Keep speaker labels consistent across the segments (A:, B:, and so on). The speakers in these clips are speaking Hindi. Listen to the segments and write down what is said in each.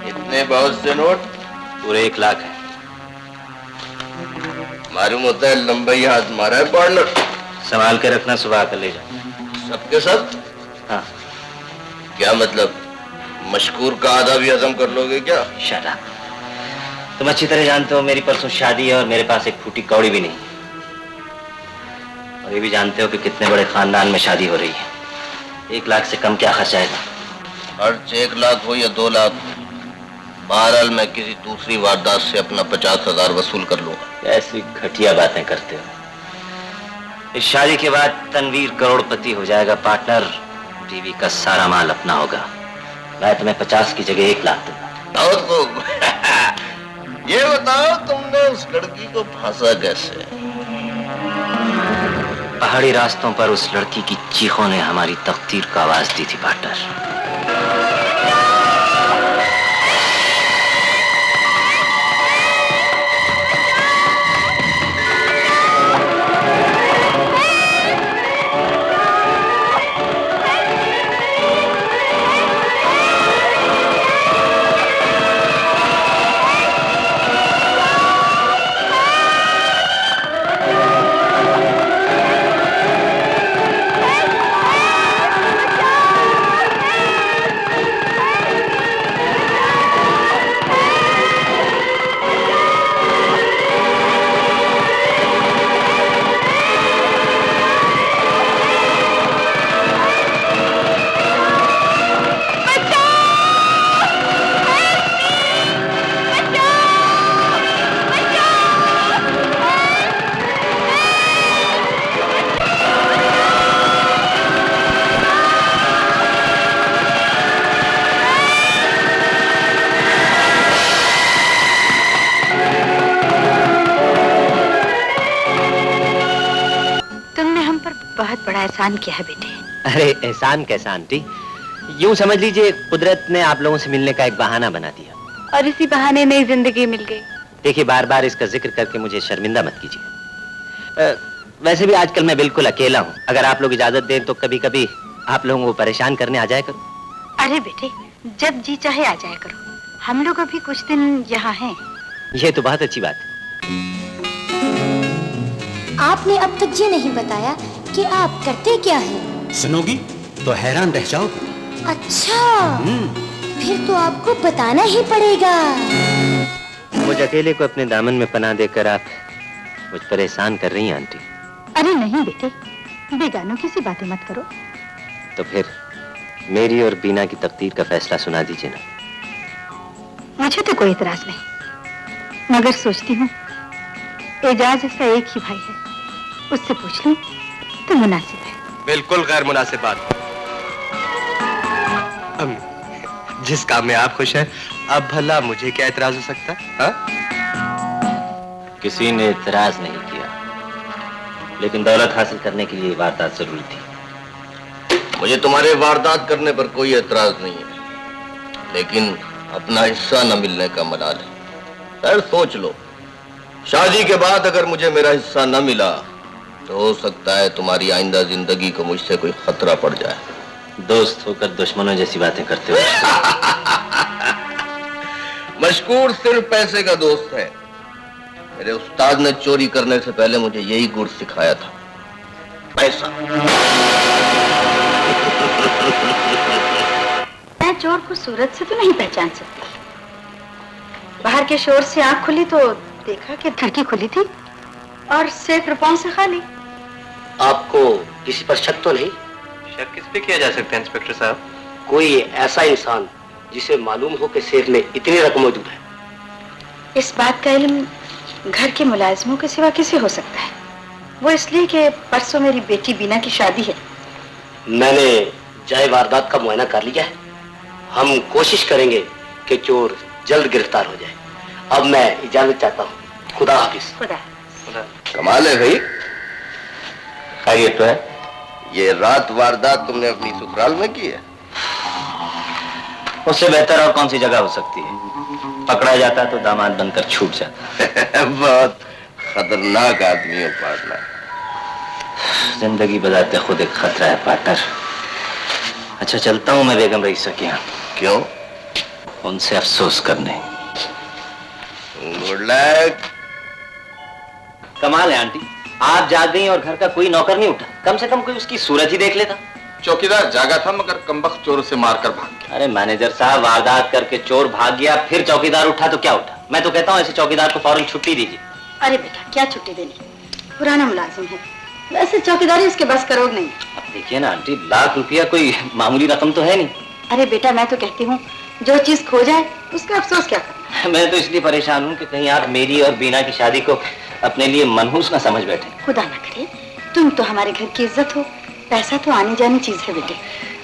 A: इतने बहुत से नोट?
B: पूरे 1 लाख है।
A: मालूम होता है लंबाई हाथ मारा है पार्टनर।
B: संभाल के रखना, सुबह आकर ले जाओ।
A: सबके सब?
B: हाँ।
A: क्या मतलब, मशकूर का आधा भी हजम कर लोगे क्या?
B: Shut up. तुम अच्छी तरह जानते हो मेरी परसों शादी है और मेरे पास एक फूटी कौड़ी भी नहीं। और ये भी जानते हो कि कितने बड़े खानदान में शादी हो रही है। 1 लाख से कम क्या खर्च आएगा?
A: खर्च 1 लाख हो या 2 लाख, बहरहाल मैं किसी दूसरी वारदात से अपना 50,000 वसूल कर लूंगा।
B: ऐसी घटिया बातें करते हो। इस शादी के बाद तनवीर करोड़पति हो जाएगा पार्टनर। बीवी का सारा माल अपना होगा। मैं तुम्हें 50 की जगह 1 लाख दूंगा।
A: बहुत खूब। ये बताओ तुमने उस लड़की को फंसा कैसे?
B: पहाड़ी रास्तों पर उस लड़की की चीखों ने हमारी तकदीर को आवाज दी थी पार्टनर।
C: एहसान किया है बेटे।
D: अरे एहसान कैसा आंटी, यूं समझ लीजिए कुदरत ने आप लोगों से मिलने का एक बहाना बना दिया,
C: और इसी बहाने नई जिंदगी मिल गई।
D: देखिए बार बार इसका जिक्र करके मुझे शर्मिंदा मत कीजिए। वैसे भी आजकल मैं बिल्कुल अकेला हूँ, अगर आप लोग इजाजत दें तो कभी कभी आप लोगों को परेशान करने आ जाया करो।
C: अरे बेटे, जब जी चाहे आ जाया करो, हम लोग अभी कुछ दिन यहाँ हैं।
D: ये तो बहुत अच्छी बात है।
E: आपने अब तक ये नहीं बताया कि आप करते क्या हैं?
F: सुनोगी तो हैरान रह जाओगी।
E: अच्छा, फिर तो आपको बताना ही पड़ेगा।
D: मुझ अकेले को अपने दामन में पनाह देकर आप मुझ पर एहसान कर रही हैं आंटी।
C: अरे नहीं बेटे, बेगानों की सी बातें मत करो।
D: तो फिर मेरी और बीना की तकदीर का फैसला सुना दीजिए ना।
C: मुझे तो कोई इतराज नहीं, मगर सोचती हूँ एजाज इसका एक ही भाई है, उससे पूछ लूं तो मुनासिब है।
F: बिल्कुल गैर मुनासिब बात। जिस काम में आप खुश हैं, अब भला मुझे क्या एतराज हो सकता है? हाँ?
B: किसी ने इतराज नहीं किया, लेकिन दौलत हासिल करने के लिए वारदात जरूरी थी।
A: मुझे तुम्हारे वारदात करने पर कोई एतराज नहीं है, लेकिन अपना हिस्सा न मिलने का मलाल है। खैर सोच लो, शादी के बाद अगर मुझे मेरा हिस्सा न मिला तो हो सकता है तुम्हारी आइंदा जिंदगी को मुझसे कोई खतरा पड़ जाए।
B: दोस्त होकर दुश्मनों जैसी बातें करते हो।
A: मशकूर सिर्फ पैसे का दोस्त है। मेरे उस्ताद ने चोरी करने से पहले मुझे यही गुण सिखाया था, पैसा।
C: मैं चोर को सूरत से तो नहीं पहचान सकती। बाहर के शोर से आंख खुली तो देखा कि खिड़की खुली थी और सेफ रुपयों से खाली।
G: आपको किसी पर शक तो नहीं?
F: शक किस पे किया जा सकता है इंस्पेक्टर साहब?
G: कोई ऐसा इंसान जिसे मालूम हो कि सेफ में इतनी रकम मौजूद है?
C: इस बात का इल्म घर के मुलाजिमों के सिवा किसे हो सकता है? वो इसलिए कि परसों मेरी बेटी बीना की शादी है।
G: मैंने जाए वारदात का मुआयना कर लिया है। हम कोशिश करेंगे कि चोर जल्द गिरफ्तार हो जाए। अब मैं इजाजत चाहता हूँ। खुदा हाफिज।
C: खुदा।
A: कमाल है भाई।
B: खैरियत तो है?
A: ये रात वारदात तुमने अपनी ससुराल में की है?
B: उससे बेहतर और कौन सी जगह हो सकती है? पकड़ा जाता तो दामाद बनकर छूट जाता।
A: बहुत खतरनाक आदमी है पार्टनर।
B: जिंदगी बजाते खुद एक खतरा है पार्टनर। अच्छा चलता हूँ मैं बेगम रईसा के यहाँ।
A: क्यों?
B: उनसे अफसोस करने।
A: Good luck.
D: कमाल है आंटी, आप जाग गई और घर का कोई नौकर नहीं उठा, कम से कम कोई उसकी सूरत ही देख लेता।
H: चौकीदार जागा था मगर कमबख्त चोरों से मारकर भाग गया।
D: अरे मैनेजर साहब, वारदात करके चोर भाग गया, फिर चौकीदार उठा तो क्या उठा? मैं तो कहता हूँ ऐसे चौकीदार को फौरन छुट्टी दीजिए।
C: अरे बेटा, क्या छुट्टी देनी, पुराना मुलाजिम है, वैसे चौकीदारी इसके बस का रोग नहीं।
D: अब देखिए ना आंटी, लाख रुपया कोई मामूली रकम तो है नहीं।
C: अरे बेटा, मैं तो कहती हूँ जो चीज खो जाए उसका अफसोस क्या करना।
D: मैं तो इसलिए परेशान हूँ कि कहीं आप मेरी और बीना की शादी को अपने लिए मनहूस ना समझ बैठे।
C: खुदा ना करे, तुम तो हमारे घर की इज्जत हो, पैसा तो आनी जानी चीज है बेटे।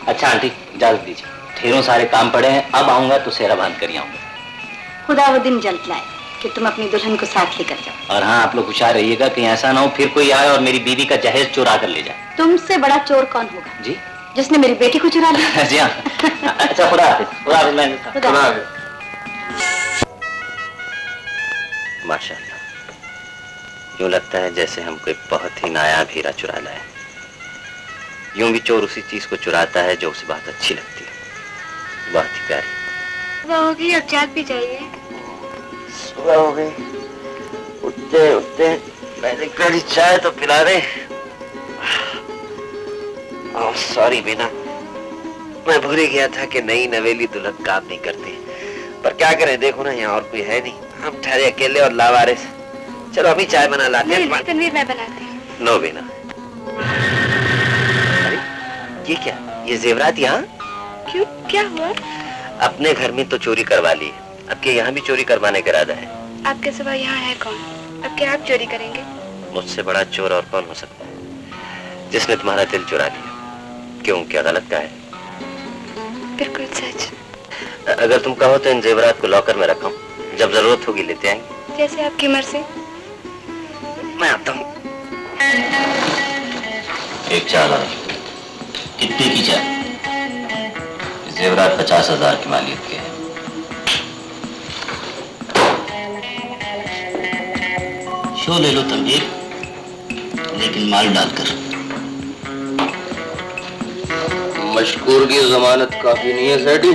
D: अच्छा आंटी, इजाजत दीजिए, ढेरों सारे काम पड़े हैं, अब आऊंगा तो सेहरा बांध कर ही आऊंगा।
C: खुदा वो दिन जल्द लाए कि तुम अपनी दुल्हन को साथ लेकर जाओ।
D: और हाँ, आप लोग होशियार रहिएगा, कहीं ऐसा ना हो फिर कोई आए और मेरी बीवी का जहेज चुरा कर ले जाए।
C: तुमसे बड़ा चोर कौन होगा
D: जी?
C: जिसने मेरी बेटी को चुरा लिया।
D: जी हाँ। अच्छा खुदा हाफिज। खुदा हाफिज। मैं
C: खुदा हाफिज।
D: माशाल्लाह, यूं लगता है जैसे हम कोई बहुत ही नायाब हीरा चुरा लाए। यूं भी चोर उसी चीज को चुराता है जो उसे बहुत अच्छी लगती है। बहुत ही प्यारी।
E: सुबह हो गई, अब जाग भी जाइए।
D: सुबह हो गई, उठते उठते मैंने कड़ी चाय तो पिला दे। सॉरी बीना, मैं भूल ही गया था कि नई नवेली दुल्हन काम नहीं करती, पर क्या करें, देखो ना यहाँ और कोई है नहीं, हम ठहरे अकेले और लावारिस। चलो अभी चाय बना लाते हैं।
E: तनवीर, मैं बनाती हूँ।
D: नो बीना। अरे ये क्या, ये जेवरात यहाँ?
E: क्यों, क्या हुआ?
D: अपने घर में तो चोरी करवा ली, अब के यहाँ भी चोरी करवाने का इरादा है।
E: आपके सिवा यहाँ है कौन? अब क्या आप चोरी करेंगे?
D: मुझसे बड़ा चोर और कौन हो सकता है, जिसने तुम्हारा दिल चुरा लिया। क्यों, क्या गलत का है?
E: बिल्कुल सच।
D: अगर तुम कहो तो इन जेवरात को लॉकर में रखा, जब जरूरत होगी लेते आएंगे।
E: जैसे आपकी मर्जी।
D: मैं आता हूँ।
B: एक चाल और
G: कितने की चाल?
B: जेवरात 50,000 की मालियत के हैं।
G: शो ले लो तनवीर, लेकिन माल डालकर।
A: मशकूर की जमानत काफी नहीं है सेठी,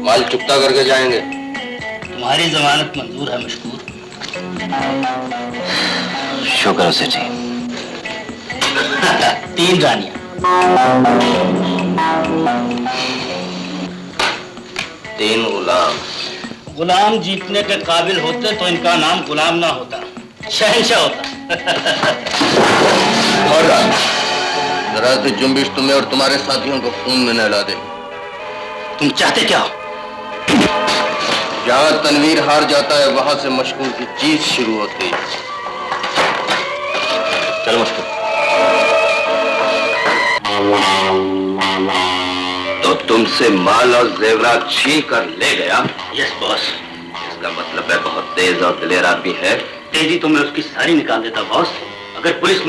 A: माल चुकता करके जाएंगे।
G: तुम्हारी जमानत मंजूर है मशकूर।
B: शो करो सेठी।
G: 3 रानियां।
A: 3 गुलाम।
G: गुलाम जीतने के काबिल होते तो इनका नाम गुलाम ना होता, शहंशाह होता।
A: जरा सी जुम्बिश तुम्हें और तुम्हारे साथियों को खून में नहला दे।
G: तुम चाहते क्या हो?
A: जहां तनवीर हार जाता है वहां से मशकूर की जीत शुरू होती है।
B: चलो मशकूर।
A: तो तुमसे माल और जेवरात छीन कर ले गया?
G: Yes boss.
A: इसका मतलब है बहुत तेज और दिलेर आदमी है।
G: तेजी तो मैं उसकी सारी निकाल देता बॉस, अगर पुलिस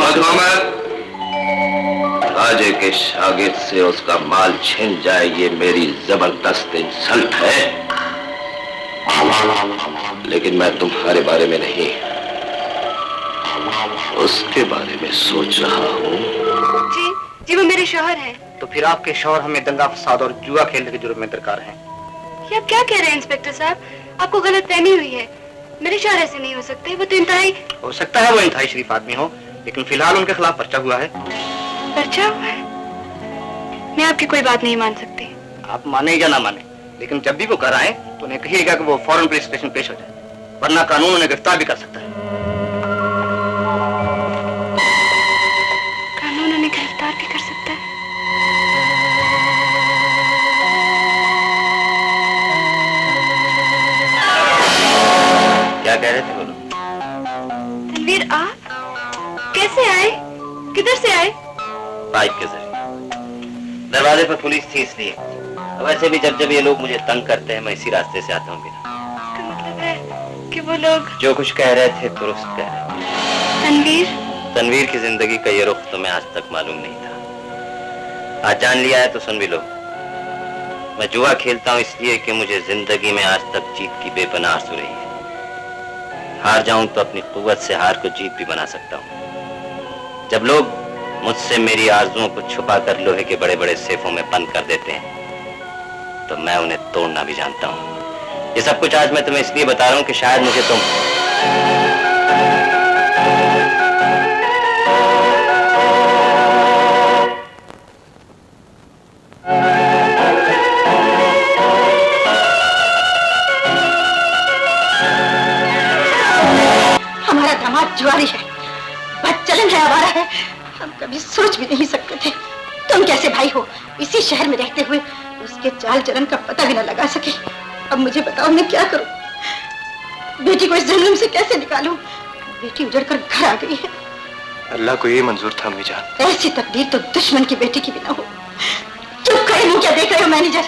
A: राजे के शागिर्द से उसका माल छिन जाए, ये मेरी जबरदस्त इंसल्ट है। लेकिन मैं तुम्हारे बारे में नहीं, उसके बारे में सोच रहा हूँ।
C: जी वो मेरे शौहर हैं।
I: तो फिर आपके शौहर हमें दंगा फसाद और जुआ खेलने के जुर्म में दरकार हैं।
C: ये आप क्या कह रहे हैं इंस्पेक्टर साहब? आपको गलतफहमी हुई है, मेरे शौहर ऐसे नहीं हो सकते। वो तो इंतहाई
I: हो सकता है वो इंतहाई शरीफ आदमी हो, लेकिन फिलहाल उनके खिलाफ पर्चा हुआ है।
C: पर्चा हुआ है? मैं आपकी कोई बात नहीं मान सकती।
I: आप माने या ना माने, लेकिन जब भी वो घर आए तो उन्हें कहिएगा कि वो फौरन पुलिस स्टेशन पेश हो जाए, वरना कानून उन्हें गिरफ्तार भी कर सकता है।
C: कानून उन्हें गिरफ्तार भी कर सकता है?
B: क्या कह रहे थे बोलो?
C: तनवीर आप कैसे आए? किधर से आए?
B: पाइप के जरिए। दरवाजे पर पुलिस थी इसलिए। वैसे भी जब जब ये लोग मुझे तंग करते हैं मैं इसी रास्ते से आता हूँ। बिना
C: इसका मतलब है कि वो लोग
B: जो कुछ कह रहे थे दुरुस्त कह रहे थे। तनवीर की जिंदगी का ये रुख तुम्हें आज तक मालूम नहीं था, आज जान लिया है तो सुन भी लो। मैं जुआ खेलता हूँ इसलिए कि मुझे जिंदगी में आज तक जीत की बेपनाह आरज़ू रही है। हार जाऊं तो अपनी कुव्वत से हार को जीत भी बना सकता हूँ। जब लोग मुझसे मेरी आरज़ुओं को छुपा कर लोहे के बड़े बड़े सेफों में बंद कर देते हैं तो मैं उन्हें तोड़ना भी जानता हूँ। ये सब कुछ आज मैं तुम्हें इसलिए बता रहा हूँ कि शायद मुझे तुम
C: हमारा दामाद जुआरी है, बदचलन है, आवारा है। हम कभी सोच भी नहीं सकते थे तुम कैसे भाई हो, इसी शहर में रहते हुए उसके चाल चलन का पता भी न लगा सके। अब मुझे बताओ मैं क्या करूं? बेटी को इस जहन्नुम से कैसे निकालूं? बेटी उजड़ कर घर आ गई है।
F: अल्लाह को ये मंजूर था अम्मी जान।
C: ऐसी तकदीर तो दुश्मन की बेटी की भी ना हो। चुप करे, मुंह क्या देख रहे हो मैनेजर?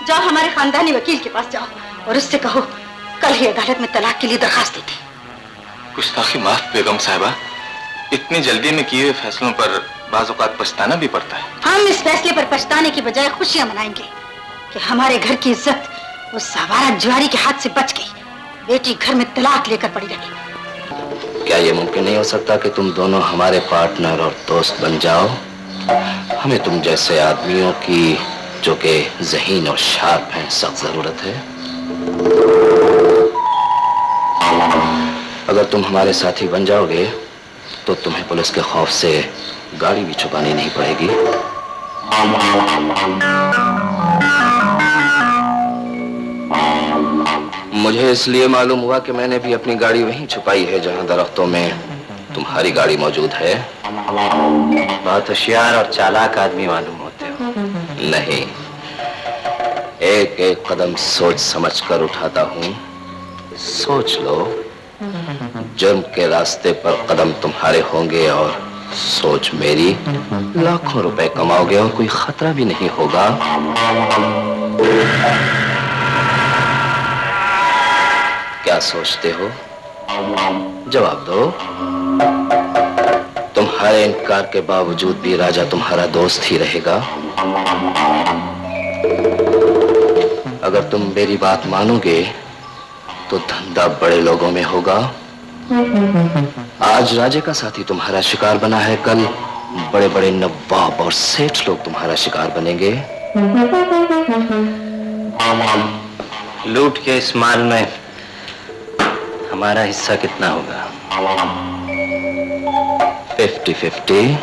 C: जाओ हमारे खानदानी वकील के पास जाओ और उससे कहो कल ही अदालत में तलाक के लिए दरखास्त देती।
H: गुस्ताखी माफ बेगम साहिबा, इतनी जल्दी में किए हुए फैसलों पर बाज़ औक़ात पछताना भी पड़ता है।
C: हम इस फैसले पर पछताने की बजाय खुशियां मनाएंगे कि हमारे घर की इज्जत उस आवारा जुआरी के हाथ से बच गई। बेटी घर में तलाक लेकर पड़ी रही।
A: क्या ये मुमकिन नहीं हो सकता कि तुम दोनों हमारे पार्टनर और दोस्त बन जाओ? हमें तुम जैसे आदमियों की जो कि ज़हीन और शार्प हैं सख्त जरूरत है। अगर तुम हमारे साथी बन जाओगे तो तुम्हें पुलिस के खौफ से गाड़ी भी छुपानी नहीं पड़ेगी। मुझे इसलिए मालूम हुआ कि मैंने भी अपनी गाड़ी वहीं छुपाई है जहां दरख्तों में तुम्हारी गाड़ी मौजूद है।
B: बहुत होशियार और चालाक आदमी मालूम होते हो।
A: नहीं, एक एक कदम सोच समझ कर उठाता हूँ। सोच लो, जुर्म के रास्ते पर कदम तुम्हारे होंगे और सोच मेरी। लाखों रुपए कमाओगे और कोई खतरा भी नहीं होगा। क्या सोचते हो? जवाब दो।
B: तुम्हारे इनकार के बावजूद भी राजा तुम्हारा दोस्त ही रहेगा। अगर तुम मेरी बात मानोगे तो धंधा बड़े लोगों में होगा। आज राजे का साथी तुम्हारा शिकार बना है, कल बड़े बड़े नवाब और सेठ लोग तुम्हारा शिकार बनेंगे। लूट के इस माल में हमारा हिस्सा कितना होगा? 50-50।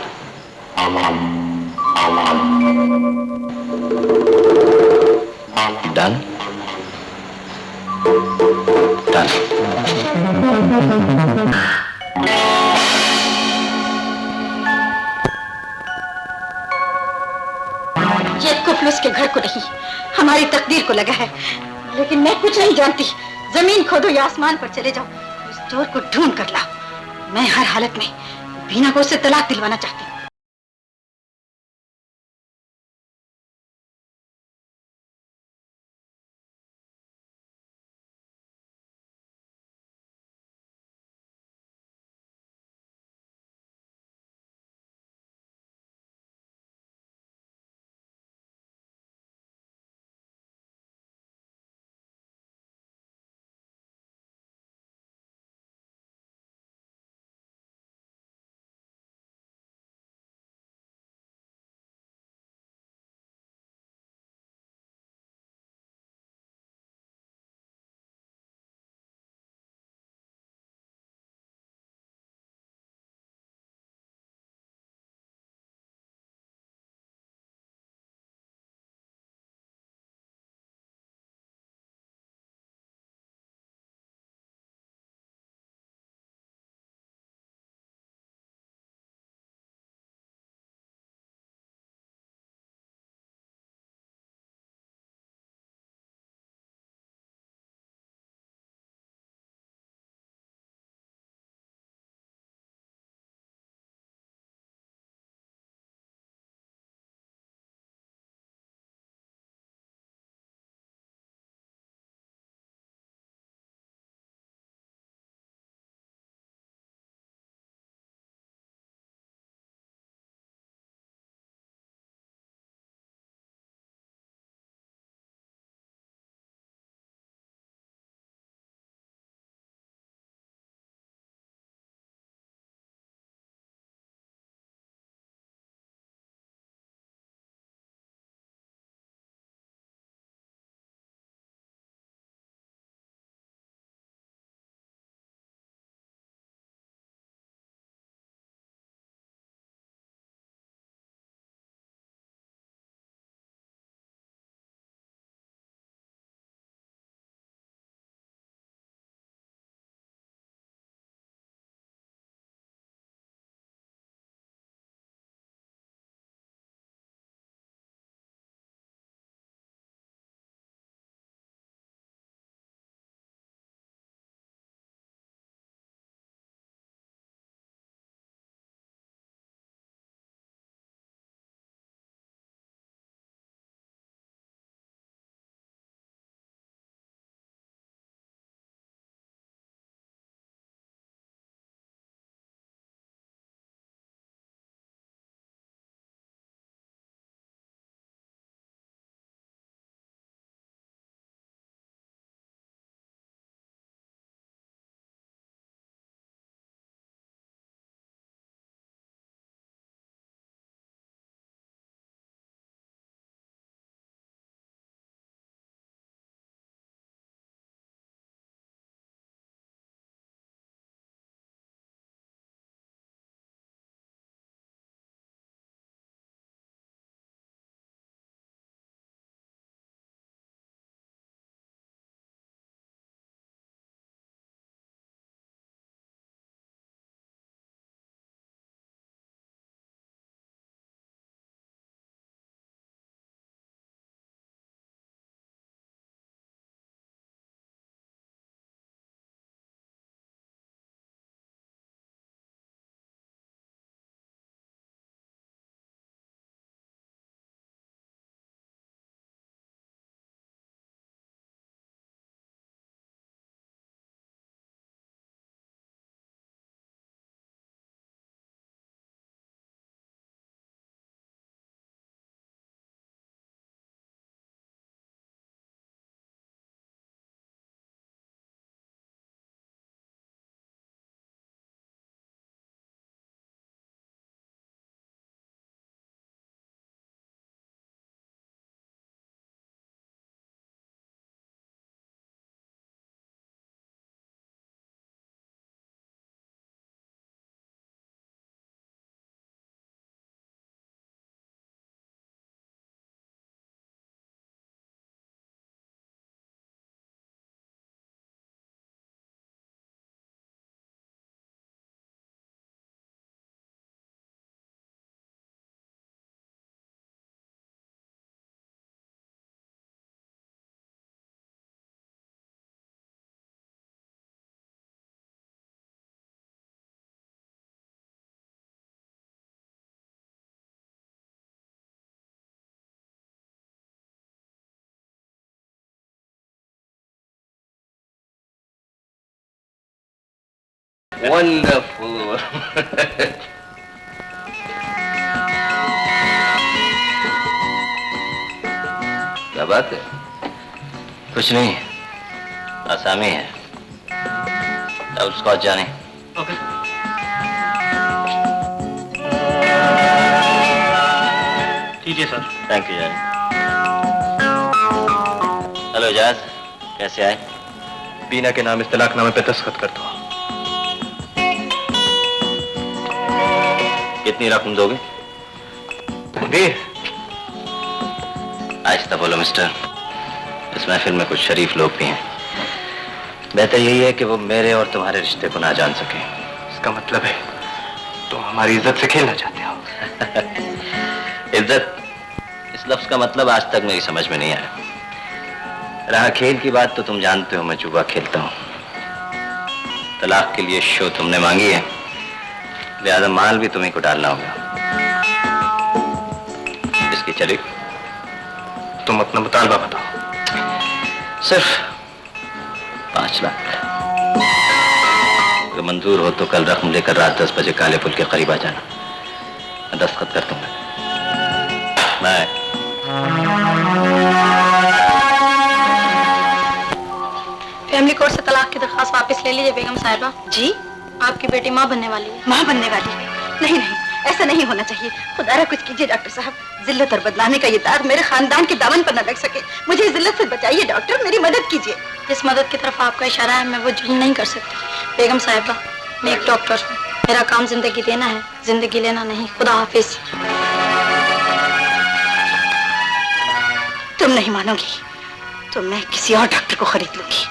B: Done done.
C: ये कुफल उसके घर को नहीं, हमारी तकदीर को लगा है। लेकिन मैं कुछ नहीं जानती। जमीन खोदो या आसमान पर चले जाओ, उस चोर को ढूंढ कर लाओ। मैं हर हालत में बीना को उससे तलाक दिलवाना चाहती हूँ।
A: वंडरफुल। क्या बात है?
B: कुछ नहीं, आसामी है। अब स्कॉच जाने।
I: ठीक है सर।
B: थैंक यू जानी। हेलो एजाज, कैसे आए?
F: बीना के नाम इस तलाकनामे पे दस्तखत कर दो।
B: कितनी रकम दोगे? आहिस्ता बोलो मिस्टर, इस महफिल में कुछ शरीफ लोग भी हैं। बेहतर यही है कि वो मेरे और तुम्हारे रिश्ते को ना जान सके।
F: इसका मतलब है तुम हमारी इज्जत से खेलना चाहते हो।
B: इज्जत, इस लफ्ज का मतलब आज तक मेरी समझ में नहीं आया। रहा खेल की बात तो तुम जानते हो मैं जुआ खेलता हूँ। तलाक के लिए शो तुमने मांगी है, लिहाजा माल भी तुम्हीं को डालना होगा। इसकी चली?
F: तुम अपना मुतालबा बताओ।
B: सिर्फ 5 लाख। अगर मंजूर हो तो कल रकम लेकर रात 10 बजे काले पुल के करीब आ जाना, मैं दस्तखत कर दूंगा। मैं
C: फैमिली कोर्ट से तलाक की दरख्वास्त वापस ले लीजिए बेगम साहिबा। जी? आपकी बेटी माँ बनने वाली है। माँ बनने वाली है? नहीं नहीं, ऐसा नहीं होना चाहिए। खुदा कुछ कीजिए डॉक्टर साहब। जिल्लत और बदनामी का ये दाग मेरे खानदान के दामन पर न लग सके। मुझे इस जिल्लत से बचाइए डॉक्टर, मेरी मदद कीजिए। जिस मदद की तरफ आपका इशारा है मैं वो जुल्म नहीं कर सकती। बेगम साहिबा, मैं एक डॉक्टर हूँ, मेरा काम जिंदगी देना है, जिंदगी लेना नहीं। खुदा हाफिज। तुम नहीं मानोगी तो मैं किसी और डॉक्टर को खरीद लूंगी।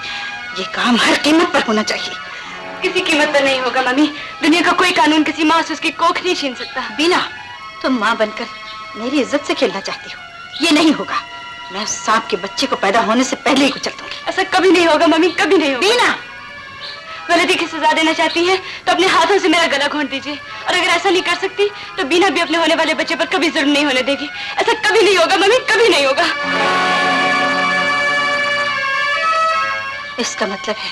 C: ये काम हर कीमत पर होना चाहिए। किसी कीमत पर नहीं होगा मम्मी। दुनिया का कोई कानून किसी माँ से उसकी कोख नहीं छीन सकता। बीना, तुम माँ बनकर मेरी इज्जत से खेलना चाहती हो। ये नहीं होगा। मैं उस सांप के बच्चे को पैदा होने से पहले ही कुचल दूंगी। ऐसा कभी नहीं होगा मम्मी, कभी नहीं होगा। बीना, गलती की सजा देना चाहती है तो अपने हाथों से मेरा गला घोंट दीजिए, और अगर ऐसा नहीं कर सकती तो बीना भी अपने होने वाले बच्चे पर कभी जुल्म नहीं होने देगी। ऐसा कभी नहीं होगा मम्मी, कभी नहीं होगा। इसका मतलब है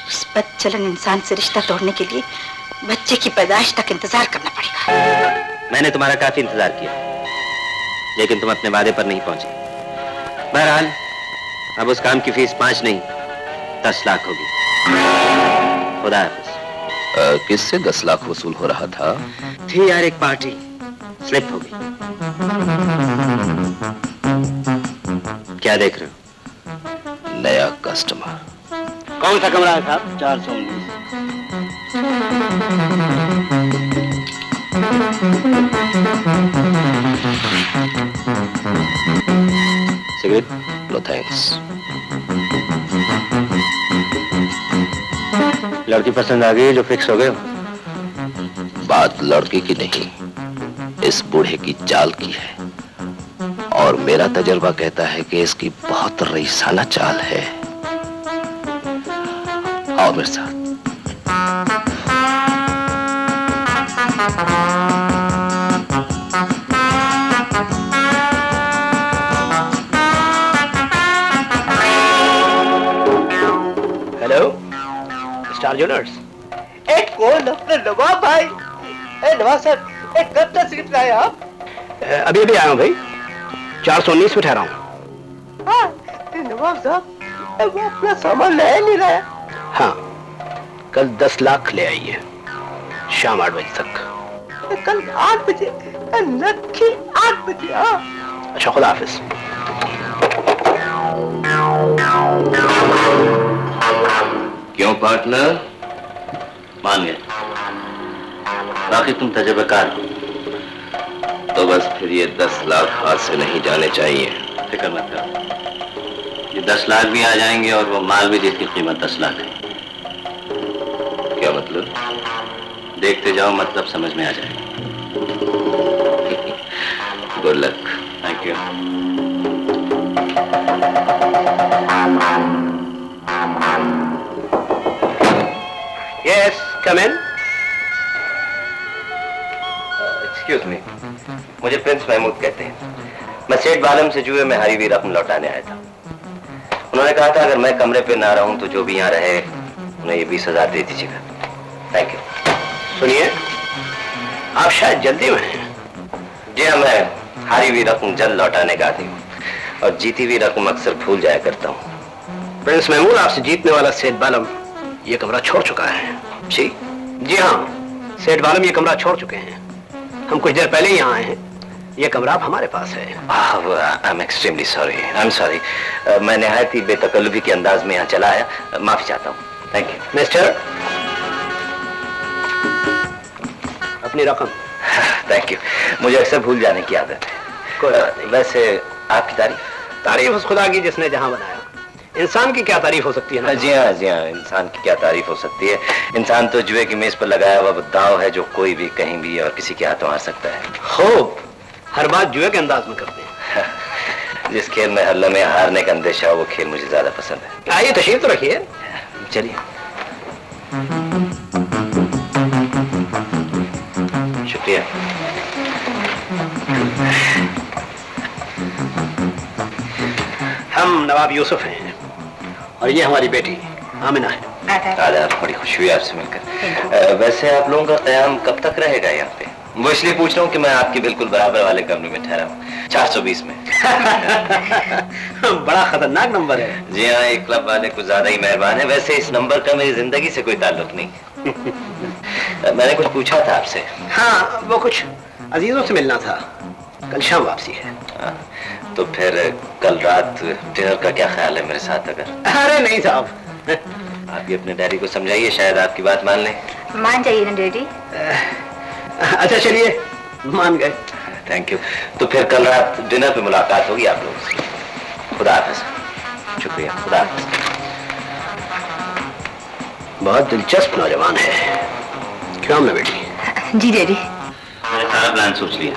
C: उस बदचलन इंसान से रिश्ता तोड़ने के लिए बच्चे की पैदाइश तक इंतजार करना पड़ेगा।
B: मैंने तुम्हारा काफी इंतजार किया, लेकिन तुम अपने वादे पर नहीं पहुंचे। बहरहाल अब उस काम की फीस 5 नहीं 10 लाख होगी। खुदा हाफिज।
A: किससे 10 लाख वसूल हो रहा था?
B: थी यार एक पार्टी, स्लिप हो गई। क्या देख रहे हो?
A: नया कस्टमर।
G: कौन सा कमरा है साहब? 419।
A: सिगरेट? No thanks.
B: लड़की पसंद आ गई जो फिक्स हो गए?
A: बात लड़के की नहीं, इस बूढ़े की चाल की है, और मेरा तजर्बा कहता है कि इसकी बहुत रईसाना चाल है। आओ मेरे साथ।
G: Hello star jewellers. एक कौन अपने नवाब भाई? नवाब साहब, एक कब तक सिगरेट लाए आप? अभी अभी आया हूँ भाई, 419 में ठहरा हूँ। हाँ, नवाब साहब वो अपना सामान ले नहीं रहा। हाँ, कल 10 लाख ले आइए, शाम 8 बजे तक। कल 8 बजे? नक्की 8 बजे? हाँ। अच्छा, खुदा हाफिज।
B: क्यों पार्टनर, मान गए? बाकी तुम तजर्बेकार हो
A: तो बस फिर ये 10 लाख हाथ से नहीं जाने चाहिए।
B: फिक्र मत करो, ये 10 लाख भी आ जाएंगे और वो माल भी जिसकी कीमत 10 लाख है।
A: क्या मतलब?
B: देखते जाओ, मतलब समझ में आ जाएगा।
A: Good luck.
B: Thank you.
G: Yes, come in.
B: Excuse me, मुझे प्रिंस महमूद कहते हैं। मैं सेठ बालम से जुए में हारी हुई रकम लौटाने आया था। उन्होंने कहा था अगर मैं कमरे पे ना रहूं तो जो भी यहाँ रहे उन्हें ये 20,000 दे दीजिएगा।
D: Thank you.
G: सुनिए, आप शायद जल्दी में हैं।
D: जी हाँ, मैं हारी हुई रकम जल्द लौटाने का आदी हूँ और जीती हुई रकम अक्सर भूल जाया करता हूँ।
G: प्रिंस महमूद आपसे जीतने वाला सेठ बालम ये कमरा छोड़ चुका है।
D: जी?
G: जी हाँ, सेठ बालम ये कमरा छोड़ चुके हैं। हम कुछ देर पहले ही यहाँ आए हैं। ये कमरा अब हमारे पास है।
D: I am extremely sorry, I am sorry. मैं निहायत ही बेतकल्लुफी के अंदाज में यहाँ चला आया, माफी चाहता हूँ। Thank you.
G: मिस्टर, अपनी रकम।
D: Thank you. मुझे अक्सर भूल जाने की आदत है।
G: कोई बात नहीं।
D: वैसे आपकी
G: तारीफ उस खुदा की जिसने जहां बनाया। इंसान की क्या तारीफ हो सकती है ना?
D: जी हाँ, इंसान की क्या तारीफ हो सकती है। इंसान तो जुए की मेज पर लगाया हुआ दाव है जो कोई भी कहीं भी और किसी के हाथों आ सकता है।
G: खूब, हर बात जुए के अंदाज में करते हैं।
D: जिस खेल में हर लम्हे हारने का अंदेशा हो वो खेल मुझे ज्यादा पसंद है।
G: आइए तशरीफ तो रखिए।
D: चलिए। शुक्रिया।
G: हम नवाब यूसुफ हैं और ये हमारी बेटी आमिना है।
D: आदाब, बड़ी खुशी हुई आपसे मिलकर। वैसे आप लोगों का क़याम कब तक रहेगा यहाँ पे? वो इसलिए पूछ रहा हूँ कि मैं आपके बिल्कुल बराबर वाले कमरे में ठहरा हूँ, 420 में।
G: बड़ा खतरनाक नंबर है।
D: जी हाँ, एक क्लब वाले कुछ ज्यादा ही मेहरबान है। वैसे इस नंबर का मेरी जिंदगी से कोई ताल्लुक नहीं। मैंने कुछ पूछा था आपसे।
G: हाँ, वो कुछ अजीजों से मिलना था। कल शाम वापसी है।
D: तो फिर कल रात डिनर का क्या ख्याल है मेरे साथ? अगर
G: अरे नहीं साहब,
D: आप ये अपने डैडी को समझाइए, शायद आपकी बात मान लें।
C: मान जाइए ना डैडी।
G: अच्छा चलिए, मान गए।
D: Thank you. तो फिर कल रात डिनर पे मुलाकात होगी आप लोगों से। खुदा हाफिज़। शुक्रिया, खुदा हाफिज़।
G: बहुत दिलचस्प नौजवान है। क्यों मैं बेटी?
C: जी डैडी।
B: मैंने सारा प्लान सोच लिया।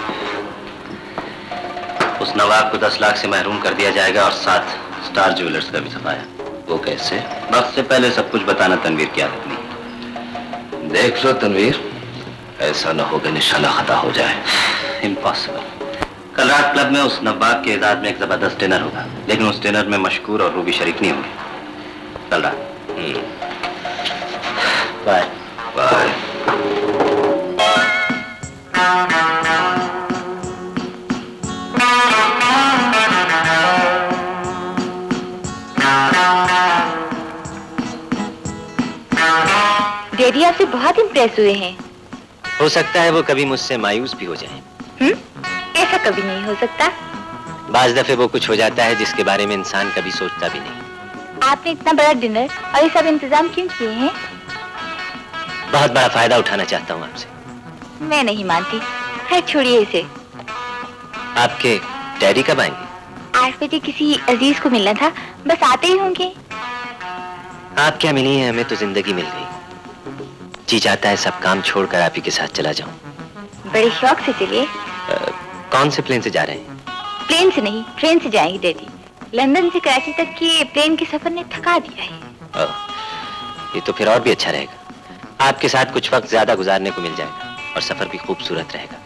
B: उस नवाब को 10 लाख से महरूम कर दिया जाएगा और साथ स्टार ज्वेलर्स का भी सफाया। वो कैसे? वक्त से पहले सब कुछ बताना तनवीर की आदत नहीं।
D: देख लो तनवीर, ऐसा न हो कि निशाना खता हो जाए।
B: इम्पॉसिबल। कल रात क्लब में उस नवाब के इजाद में एक जबरदस्त डिनर होगा, लेकिन उस डिनर में मशकूर और रूबी शरीक नहीं होंगे। कल रात। Bye
D: bye.
C: डैडी आपसे बहुत इम्प्रेस हुए हैं।
D: हो सकता है वो कभी मुझसे मायूस भी हो जाएं।
C: ऐसा कभी नहीं हो सकता।
D: बाज दफे वो कुछ हो जाता है जिसके बारे में इंसान कभी सोचता भी नहीं।
C: आपने इतना बड़ा डिनर और ये सब इंतजाम क्यों किए हैं?
D: बहुत बड़ा फायदा उठाना चाहता हूँ आपसे।
C: मैं नहीं मानती। है, छोड़िए इसे।
D: आपके डैडी कब आएंगे?
C: 8 बजे किसी अजीज को मिलना था, बस आते ही होंगे।
D: आप क्या मिली हैं, हमें तो जिंदगी मिल गई। जी चाहता है सब काम छोड़कर आप ही के साथ चला जाऊं।
C: बड़े शौक से चलिए।
D: कौन से प्लेन से जा रहे हैं?
C: प्लेन से नहीं, ट्रेन से जाएंगे डैडी। लंदन से कराची तक के प्लेन के सफर ने थका दिया है।
D: ये तो फिर और भी अच्छा रहेगा। आपके साथ कुछ वक्त ज्यादा गुजारने को मिल जाएगा और सफर भी खूबसूरत रहेगा।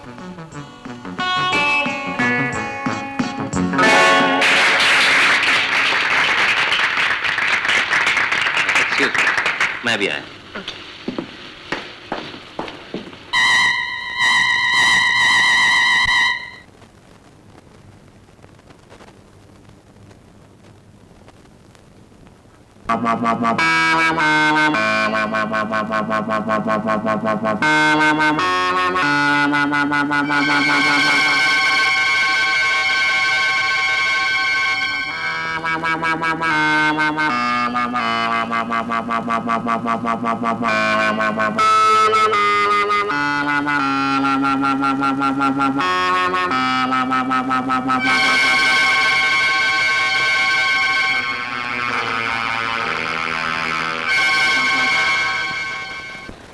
B: मैं भी आया।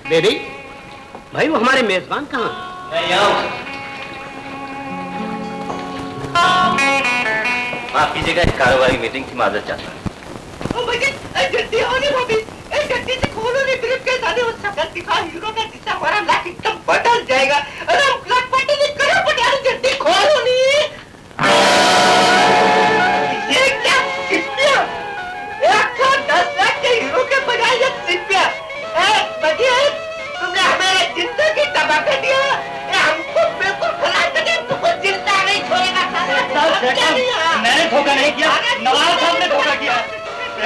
G: बेबी, भाई वो हमारे मेजबान कहाँ हैं?
B: माफ कीजिएगा, एक कारोबारी मीटिंग की माजरत चाहता हूँ।
J: जल्दी होने वो भी जल्दी से खोलो नहीं, ग्रिप के साथ वो सकल दिखा हीरो का जिससे हमारा लाइफ एकदम बदल जाएगा। अरे हम क्लब पार्टी नहीं करो पटियाला, जल्दी खोलो नहीं। ये क्या सिपिया? 110 लाख के हीरो के बजाय ये सिपिया। बजिए
B: धोखा नहीं किया, नवाब साहब ने धोखा किया।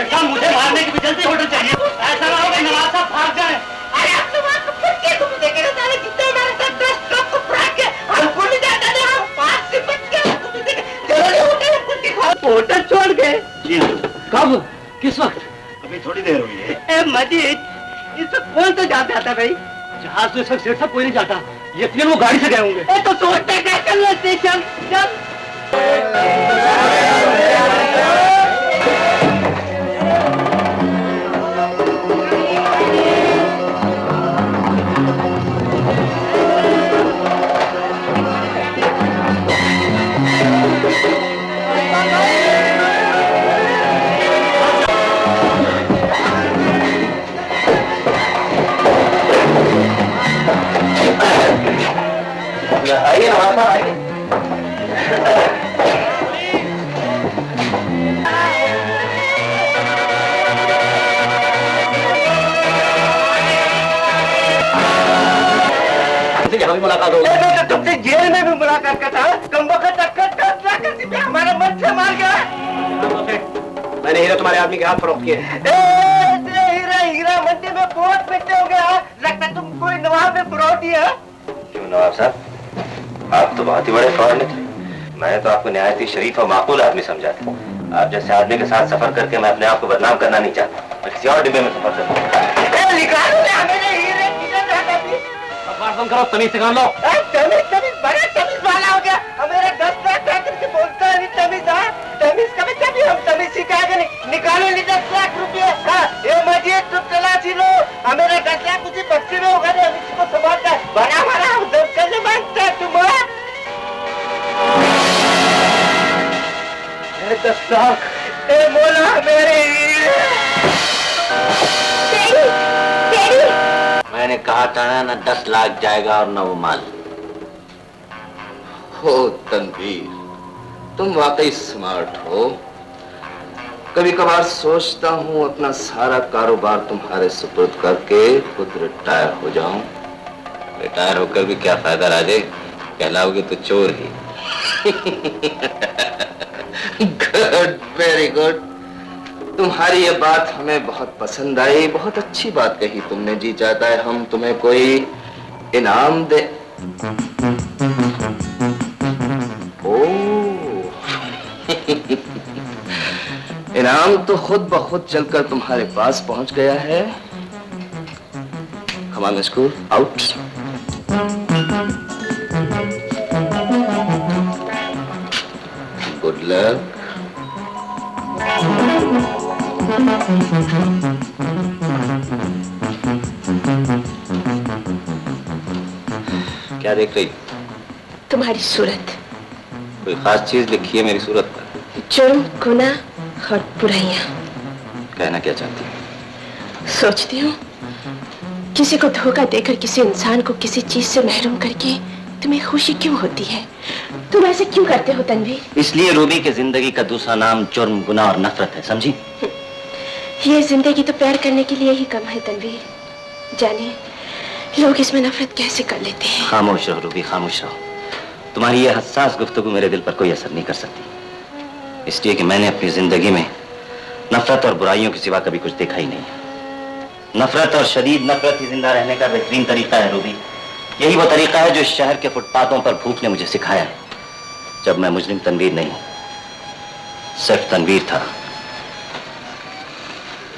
B: एकदम मुझे मारने की भी जल्दी होटल चाहिए। ऐसा ना हो कि नवाब साहब भाग जाए।
J: अरे आप तो वहाँ फुट के तुम देखे ना साले जितने हमारे साथ 10 ट्रक को फ्रैक के हमको नहीं जाता था, हम 5 से बच गए। तुम देखे चलो होटल में कुछ दिखाओ। होटल छोड़ गए?
B: जी कब, किस वक्त?
I: अभी थोड़ी देर हुई है।
J: ए मजीद, इस कौन तो जाता था भाई?
B: जहाज तो सेठ साहब कोई नहीं जाता, यकीनन वो गाड़ी से गए होंगे।
J: ए तो सोचते क्या चल स्टेशन चल।
D: आइए नवाब साहब आइए।
B: यहाँ भी मुलाकात हो
J: गई। तुमसे जेल में भी मुलाकात करता है। कम वक्त टक्कर हमारा मन से मार गया।
G: मैंने हीरा तुम्हारे आदमी के हाथ फरोख्त किए।
J: हीरा मंडी में बहुत पिटते हो गया। लगता है तुम कोई नवाब में फरोख्त है।
D: क्यों नवाब साहब, आप तो बहुत ही बड़े फ्रॉड निकले। मैं तो आपको निहायत ही शरीफ और माकूल आदमी समझा था। आप जैसे आदमी के साथ सफर करके मैं अपने आप को बदनाम करना नहीं चाहता। मैं किसी और डिब्बे में सफर करता।
B: करो, तमीज से काम लो।
J: तमीज बड़ा तमीज वाला हो गया। हमारे 10 लाख करके बोलता है तमीज। तमीज कभी कभी हम तमीज सिखाएंगे नहीं। निकालो नहीं 10 लाख रुपये। ये मजीद तुम तलाशी लो। हमारे 10 लाख कुछ बक्से में होगा नहीं, हम इसको संभालता है। बड़ा बड़ा हम सब कैसे मांगता है तुम्हारा? 10 लाख मोला मेरे।
D: मैंने कहा था ना 10 लाख जाएगा और न वो माल।
A: हो तनवीर, तुम वाकई स्मार्ट हो। कभी कभार सोचता हूँ अपना सारा कारोबार तुम्हारे सुपुर्द करके खुद रिटायर हो जाऊं।
D: रिटायर होकर भी क्या फायदा राजे, कहलाओगे तो चोर ही।
A: Good, very good. तुम्हारी ये बात हमें बहुत पसंद आई। बहुत अच्छी बात कही तुमने। जी चाहता है हम तुम्हें कोई इनाम दे। इनाम तो खुद ब खुद चलकर तुम्हारे पास पहुंच गया है। Come on, let's go out. Good luck.
D: क्या देख रही?
C: तुम्हारी सूरत।
D: कोई खास चीज लिखी है मेरी सूरत पर?
C: जुर्म, गुनाह और बुराइयां।
D: कहना क्या चाहती है?
C: सोचती हूँ किसी को धोखा देकर किसी इंसान को किसी चीज से महरूम करके तुम्हें खुशी क्यों होती है? तुम ऐसे क्यों करते हो तनवीर?
B: इसलिए रूबी की जिंदगी का दूसरा नाम जुर्म, गुनाह और नफरत है, समझी?
C: ये जिंदगी तो प्यार करने के लिए ही कम है तनवीर। जानिए लोग इसमें नफरत कैसे कर लेते हैं।
B: खामोश रहो रूबी, खामोश रहो। तुम्हारी ये हसास गुफ्तगू मेरे दिल पर कोई असर नहीं कर सकती, इसलिए कि मैंने अपनी जिंदगी में नफरत और बुराइयों के सिवा कभी कुछ देखा ही नहीं। नफरत और शदीद नफरत ही जिंदा रहने का बेहतरीन तरीका है रूबी। यही वो तरीका है जो इस शहर के फुटपाथों पर भूख ने मुझे सिखाया है। जब मैं मुजरिम तनवीर नहीं, सिर्फ तनवीर था,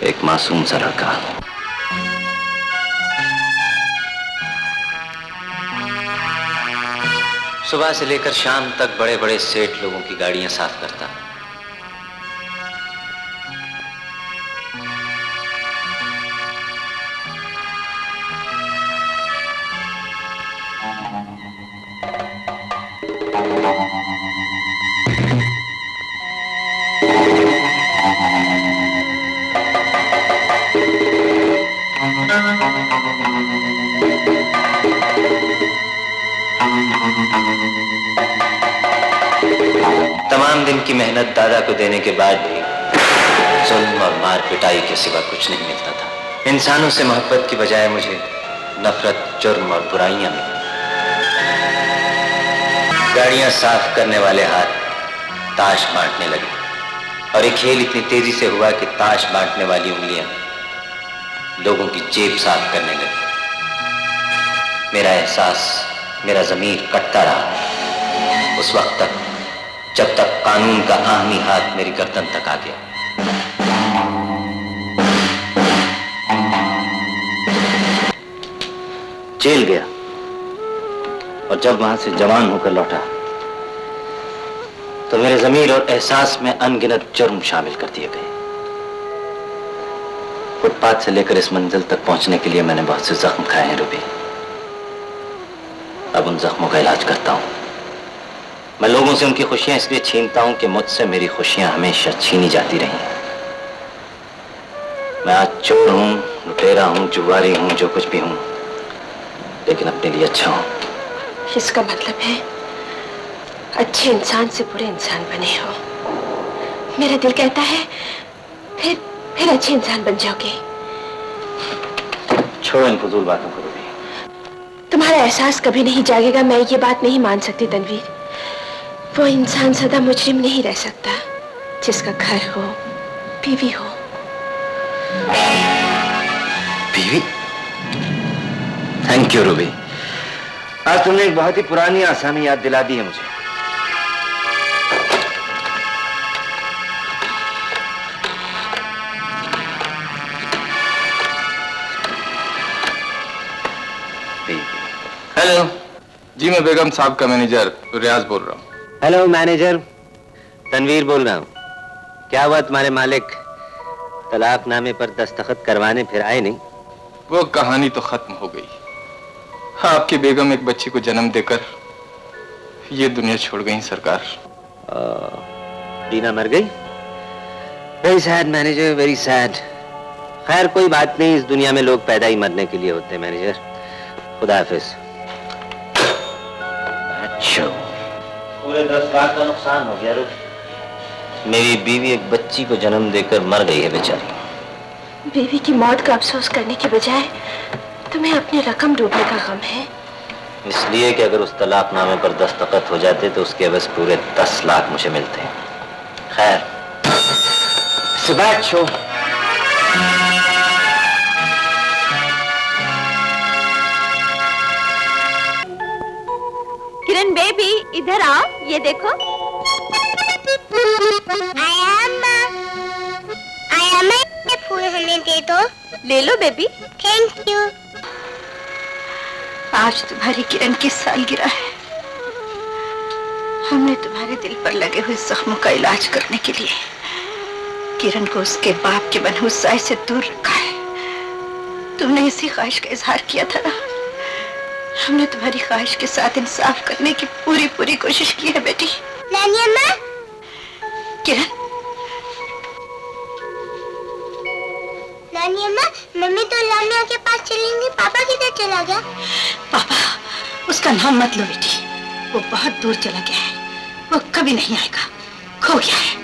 B: एक मासूम सा लड़का।
D: सुबह से लेकर शाम तक बड़े बड़े सेठ लोगों की गाड़ियां साफ करता। तमाम दिन की मेहनत दादा को देने के बाद भी जुल्म और मार पिटाई के सिवा कुछ नहीं मिलता था। इंसानों से मोहब्बत की बजाय मुझे नफरत, जुर्म और बुराइयां मिली। गाड़ियां साफ करने वाले हाथ
B: ताश बांटने लगे और ये खेल इतनी तेजी से हुआ कि ताश बांटने वाली उंगलियां लोगों की जेब साफ करने लगी। मेरा एहसास, मेरा ज़मीर कटता रहा उस वक्त तक जब तक कानून का आहमी हाथ मेरी गर्दन तक आ गया। जेल गया और जब वहां से जवान होकर लौटा तो मेरे ज़मीर और एहसास में अनगिनत जुर्म शामिल कर दिए गए। फुटपाथ से लेकर इस मंजिल तक पहुंचने के लिए मैंने बहुत से जख्म खाए हैं रूबी। अब उन जख्मों का इलाज करता हूं। मैं लोगों से उनकी खुशियां इसलिए छीनता हूं कि मुझसे मेरी खुशियां हमेशा छीनी जाती रही हैं। मैं आज चोर हूं, लुटेरा हूं, जुआरी हूं, जो कुछ भी हूं, लेकिन अपने लिए अच्छा हूं।
C: इसका मतलब है अच्छे इंसान से बुरे इंसान बने हो। मेरा दिल कहता है फिर अच्छे इंसान बन जाओगे।
B: छोड़ो इन फजूल बातों को रूबी।
C: तुम्हारा एहसास कभी नहीं जागेगा, मैं ये बात नहीं मान सकती तनवीर। वो इंसान सदा मुजरिम नहीं रह सकता जिसका घर हो, बीवी हो।
B: बीवी? Thank you Ruby. आज तुमने एक बहुत ही पुरानी आसामी याद दिला दी है मुझे।
H: हेलो जी, मैं बेगम साहब का मैनेजर रियाज बोल रहा हूँ।
B: हेलो मैनेजर, तनवीर बोल रहा हूँ। क्या हुआ, तुम्हारे मालिक तलाकनामे पर दस्तखत करवाने फिर आए नहीं?
H: वो कहानी तो खत्म हो गई। आपकी बेगम एक बच्ची को जन्म देकर ये दुनिया छोड़ गई सरकार।
B: दीना मर गई? Very sad manager, very sad. खैर कोई बात नहीं, इस दुनिया में लोग पैदा ही मरने के लिए होते हैं मैनेजर। खुदा हाफिज। अच्छा, पूरे 10 लाख का नुकसान हो गया। मेरी बीवी एक बच्ची को जन्म देकर मर गई है बेचारी।
C: बीवी की मौत का अफसोस करने के बजाय तुम्हें अपनी रकम डूबने का गम है।
B: इसलिए कि अगर उस तलाकनामे पर दस्तखत हो जाते तो उसके एवज पूरे 10 लाख मुझे मिलते। खैर, सुबह शो।
C: किरण बेबी, इधर आओ, ये देखो।
E: फूल हमें दे दो।
C: ले लो बेबी।
E: Thank you.
C: आज तुम्हारी किरण की सालगिरह है। हमने तुम्हारे दिल पर लगे हुए जख्मों का इलाज करने के लिए किरण को उसके बाप के मनहूस साए से दूर रखा है। तुमने इसी ख्वाहिश का इजहार किया था ना। हमने तुम्हारी ख्वाहिश के साथ इंसाफ करने की पूरी कोशिश की है बेटी।
E: नानी अम्मा।
C: किरण।
E: नानी अम्मा, मम्मी तो लामिया के पास चलेंगी, पापा किधर चला गया?
C: पापा, उसका नाम मत लो बेटी, वो बहुत दूर चला गया है, वो कभी नहीं आएगा, खो गया है।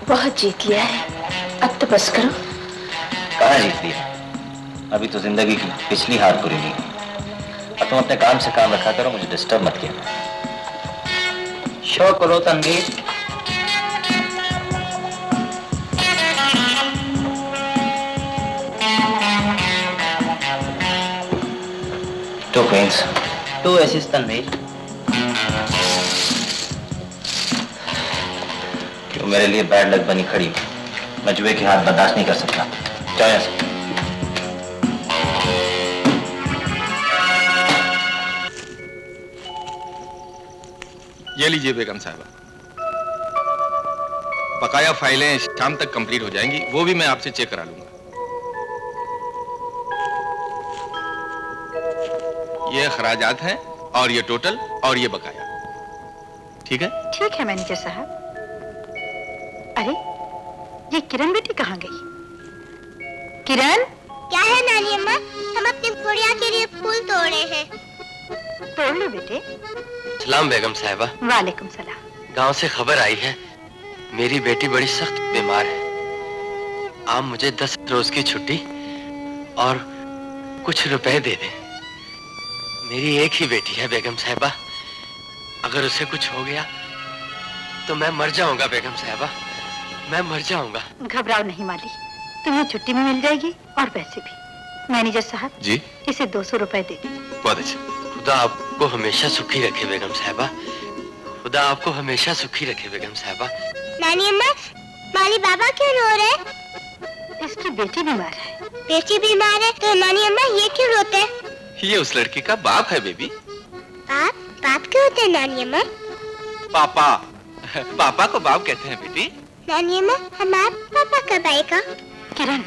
C: बहुत जीत लिया है, अब तो बस करो।
B: कहाँ जीत लिया? अभी तो जिंदगी की पिछली हार पूरी नहीं हुई। अब तुम अपने काम से काम रखा करो, मुझे डिस्टर्ब मत किया। शो करो Tanveer. Two queens, two aces Tanveer. क्यों मेरे लिए बैड लक बनी खड़ी हो? मैं जुए के हाथ बर्दाश्त नहीं कर सकता। जाओ यहाँ से।
H: ये लीजिए बेगम साहबा, बकाया फाइलें शाम तक कंप्लीट हो जाएंगी, वो भी मैं आपसे चेक करा लूंगा। ये खराजात हैं और ये टोटल और ये बकाया। ठीक है?
C: ठीक है मैनेजर साहब। अरे ये किरण बेटी कहाँ गई? किरण,
K: क्या है नानी अम्मा? हम अपनी गुड़िया के लिए फूल तोड़े हैं।
C: तोड़ लो बेटे।
F: सलाम बेगम साहिबा।
C: वालेकुम सलाम।
F: गांव से खबर आई है, मेरी बेटी बड़ी सख्त बीमार है। आप मुझे 10 रोज की छुट्टी और कुछ रुपए दे दें। मेरी एक ही बेटी है बेगम साहिबा, अगर उसे कुछ हो गया तो मैं मर जाऊंगा बेगम साहिबा, मैं मर जाऊंगा।
C: घबराओ नहीं माली, तुम्हें छुट्टी में मिल जाएगी और पैसे भी। मैनेजर साहब
H: जी,
C: इसे 200 रुपए दे दीजिए।
H: बहुत अच्छा।
F: खुदा आपको हमेशा सुखी रखे बेगम साहिबा, खुदा आपको हमेशा सुखी रखे बेगम साहिबा।
K: नानी अम्मा, माली बाबा क्यों रो रहे?
C: इसकी बेटी बीमार है।
K: बेटी बीमार है तो नानी अम्मा ये क्यों रोते हैं?
H: ये उस लड़की का बाप है बेबी।
K: बाप? बाप क्यों होते हैं नानी अम्मा?
H: पापा, पापा को बाप कहते हैं बेटी।
K: नानी अम्मा, हमारा पापा कब आएगा?
C: किरण,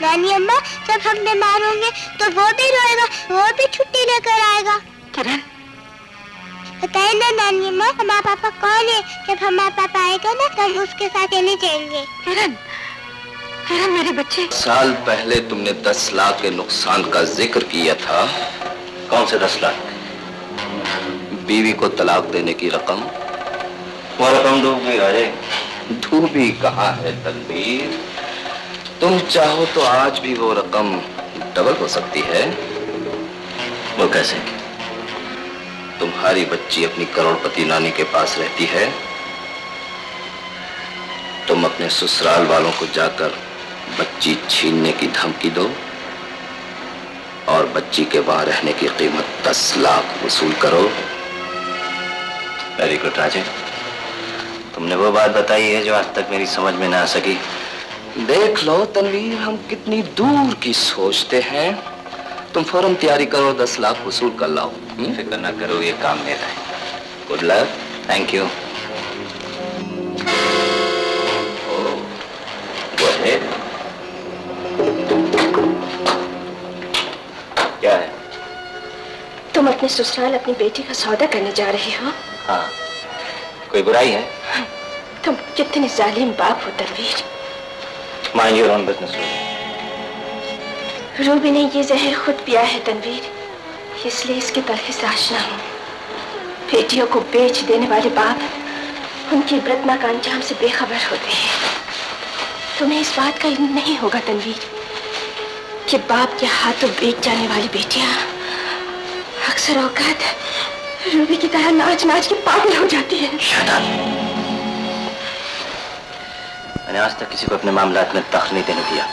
K: नानी अम्मा, जब हम बीमार होंगे तो वो भी रोएगा, वो भी छुट्टी लेकर आएगा।
C: किरण,
K: बताइए ना नानी अम्मा, हमारा पापा कौन है? जब हमारा पापा आएगा ना तो हम उसके साथ रहने जाएंगे।
C: किरण, किरण मेरे बच्चे।
A: साल पहले तुमने 10 लाख के नुकसान का जिक्र किया था।
B: कौन से 10 लाख?
A: बीवी को तलाक देने की रकम।
B: वो रकम डूब गई राजे।
A: डूबी कहाँ है तनवीर? तुम चाहो तो आज भी वो रकम डबल हो सकती है।
B: वो कैसे?
A: तुम्हारी बच्ची अपनी करोड़पति नानी के पास रहती है, तुम अपने ससुराल वालों को जाकर बच्ची छीनने की धमकी दो और बच्ची के वहां रहने की कीमत 10 लाख वसूल करो।
B: वेरी गुड राजे, तुमने वो बात बताई है जो आज तक मेरी समझ में ना आ सकी।
A: देख लो तनवीर, हम कितनी दूर की सोचते हैं। तुम फौरन तैयारी करो, 10 लाख वसूल कर लाओ।
B: फिक्र ना करो, ये काम मेरा है।
A: Good luck.
B: Thank you. क्या है?
C: तुम अपने ससुराल अपनी बेटी का सौदा करने जा रही हो?
B: हाँ, कोई बुराई है?
C: तुम कितने जालिम बाप हो Tanveer.
B: Mind your own business.
C: Ruby ने ये जहर खुद पिया है तनवीर, इसलिए इसके तलखे से आशना हूँ। बेटियों को बेच देने वाले बाप उनकी व्रतना का अंजाम से बेखबर होते हैं। तुम्हें इस बात का इल्म नहीं होगा तनवीर कि बाप के हाथों बेच जाने वाली बेटियां अक्सर औकात रूबी की तरह नाच नाच के पागल हो जाती है।
B: मैंने आज तक किसी को अपने मामलात में दखल नहीं देने दिया।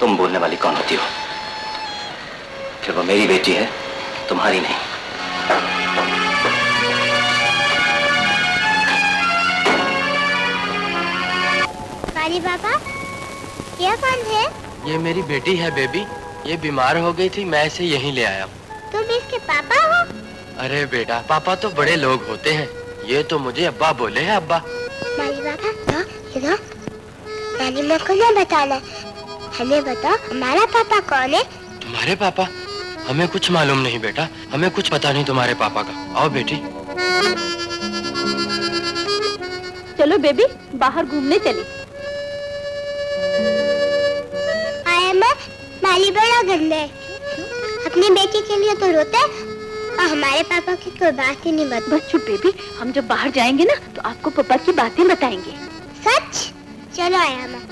B: तुम बोलने वाली कौन होती हो? फिर वो मेरी बेटी है, तुम्हारी नहीं।
K: काली बाबा, ये कौन है?
F: ये मेरी बेटी है बेबी, ये बीमार हो गई थी, मैं इसे यहीं ले आया।
K: तुम इसके पापा हो?
F: अरे बेटा, पापा तो बड़े लोग होते हैं, ये तो मुझे अब्बा बोले हैं। अब्बा।
K: काली बाबा, लो, नानी माँ को ना बताना, हमें बताओ हमारा पापा कौन है?
F: तुम्हारे पापा? हमें कुछ मालूम नहीं बेटा, हमें कुछ पता नहीं तुम्हारे पापा का। आओ बेटी।
C: चलो बेबी, बाहर घूमने चली।
K: माली बड़ा गंदा है, अपनी बेटी के लिए तो रोता है और हमारे पापा की कोई बात ही नहीं बताती।
C: बस चुप बेबी, हम जब बाहर जाएंगे ना तो आपको पापा की बातें बताएंगे।
K: सच? चलो आया मैं।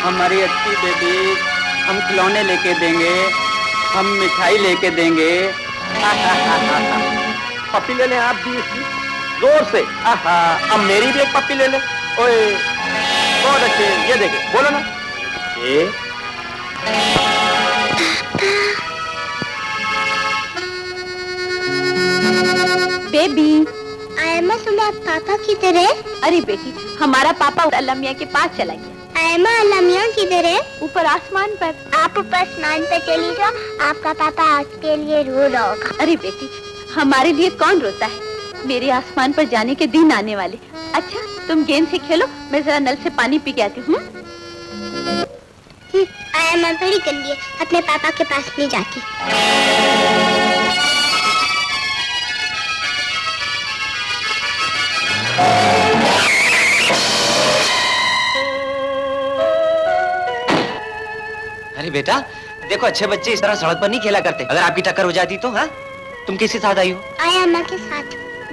L: हमारी अच्छी बेटी, हम खिलौने लेके देंगे, हम मिठाई लेके देंगे।
G: पप्पी ले लें आप भी इसकी जोर से। अब मेरी भी एक पप्पी ले ले। ओए बहुत अच्छे, ये देखे, बोलो ना। ये
C: बेबी,
K: आयमा सुना पापा किधर है?
C: अरे बेटी, हमारा पापा अल्लाह मियां के पास चला गया।
K: आयमा अल्लाह मियां किधर है?
C: ऊपर आसमान पर।
K: आप ऊपर आसमान पर चली जाओ, आपका पापा आपके लिए रो रहा होगा।
C: अरे बेटी, हमारे लिए कौन रोता है? मेरे आसमान पर जाने के दिन आने वाले। अच्छा, तुम गेंद से खेलो, मैं जरा नल से पानी पी के आती हूँ।
K: आयमा बड़ी गंदी है, अपने पापा के पास नहीं जाती।
B: अरे बेटा, देखो अच्छे बच्चे इस तरह सड़क पर नहीं खेला करते। अगर आपकी टक्कर हो जाती तो? हाँ, तुम किसके साथ आई हो?
K: आयमा के साथ।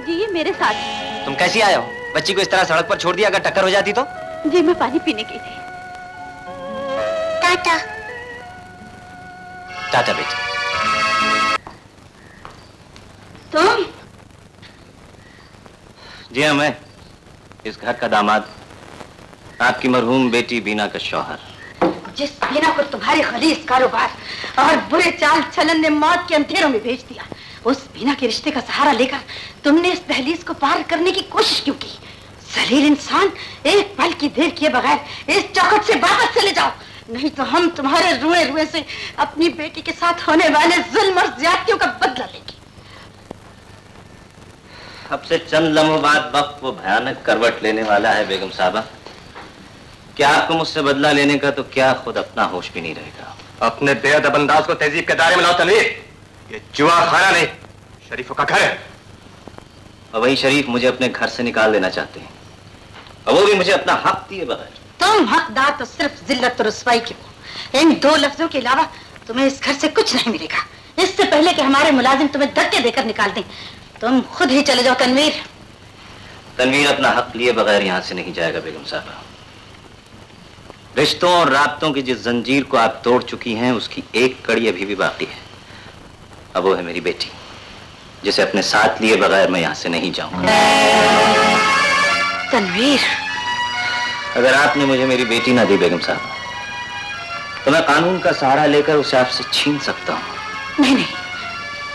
C: जी, ये मेरे साथ।
B: तुम कैसी आए हो? बच्ची को इस तरह सड़क पर छोड़ दिया, अगर टक्कर हो जाती तो?
C: जी, मैं पानी पीने गई थी।
K: टाटा।
B: टाटा बेटी।
C: तुम?
B: जी हाँ, मैं इस घर का दामाद, आपकी मरहूम बेटी बीना का शौहर।
C: जिस बीना को तुम्हारे खलीस कारोबार और बुरे चाल चलन ने मौत के अंधेरों में भेज दिया, उस बीना के रिश्ते का सहारा लेकर तुमने इस दहलीज को पार करने की कोशिश क्यों की? जलील इंसान, एक पल की देर किए बगैर इस चौखट से वापस चले जाओ, नहीं तो हम तुम्हारे रुए रुए से अपनी बेटी के साथ होने वाले जुल्म और ज्यादतियों का बदला लेंगे।
B: अब से चंद लम्हों बाद वक्त वो भयानक करवट लेने वाला है बेगम साहबा। क्या आपको मुझसे बदला लेने का तो क्या खुद अपना होश भी नहीं रहेगा।
I: अपने बेअदब अंदाज को तहजीब के दायरे में लाओ तनवीर। ये जुआ खाना नहीं, शरीफों का घर है।
B: और वही शरीफ मुझे अपने घर से निकाल देना चाहते हैं, और वो भी मुझे अपना हक दिए बगैर।
C: तुम हकदार तो सिर्फ जिल्लत और रुसवाई के हो। इन दो लफ्जों के अलावा तुम्हें इस घर से कुछ नहीं मिलेगा। इससे पहले कि हमारे मुलाजिम तुम्हें धक्के देकर निकाल दें, तुम खुद ही चले जाओ। तनवीर,
B: तनवीर अपना हक लिए बगैर यहाँ से नहीं जाएगा बेगम साहबा। रिश्तों और राब्तों की जिस जंजीर को आप तोड़ चुकी हैं, उसकी एक कड़ी अभी भी बाकी है। अब वो है मेरी बेटी, जिसे अपने साथ लिए बगैर मैं यहाँ से नहीं जाऊंगा।
C: तनवीर,
B: अगर आपने मुझे मेरी बेटी ना दी बेगम साहबा, तो मैं कानून का सहारा लेकर उसे आपसे छीन सकता हूँ।
C: नहीं नहीं,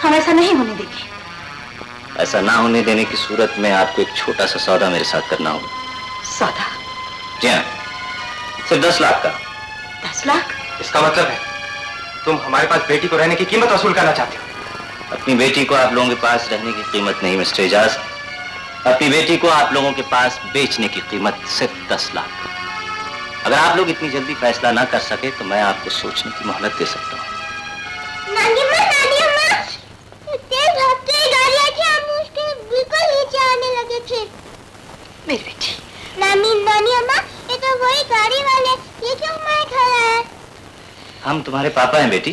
C: हम ऐसा नहीं होने देंगे।
B: ऐसा ना होने देने की सूरत में आपको एक छोटा सा सौदा मेरे साथ करना होगा।
C: सौदा?
B: जी हाँ, सिर्फ 10 लाख का।
C: 10 लाख?
I: इसका मतलब है तुम हमारे पास बेटी को रहने की कीमत वसूल करना चाहते हो?
B: अपनी बेटी को आप लोगों के पास रहने की कीमत नहीं मिस्टर एजाज, अपनी बेटी को आप लोगों के पास बेचने की कीमत सिर्फ 10 लाख। अगर आप लोग इतनी जल्दी फैसला ना कर सके तो मैं आपको सोचने की मोहलत दे सकता हूँ।
K: बिल्कुल नीचे आने लगे थे।
C: मेरी बेटी।
K: नानी अम्मा, ये तो वही गाड़ी वाले, ये क्यों हमारे घर आए?
B: हम तुम्हारे पापा हैं बेटी।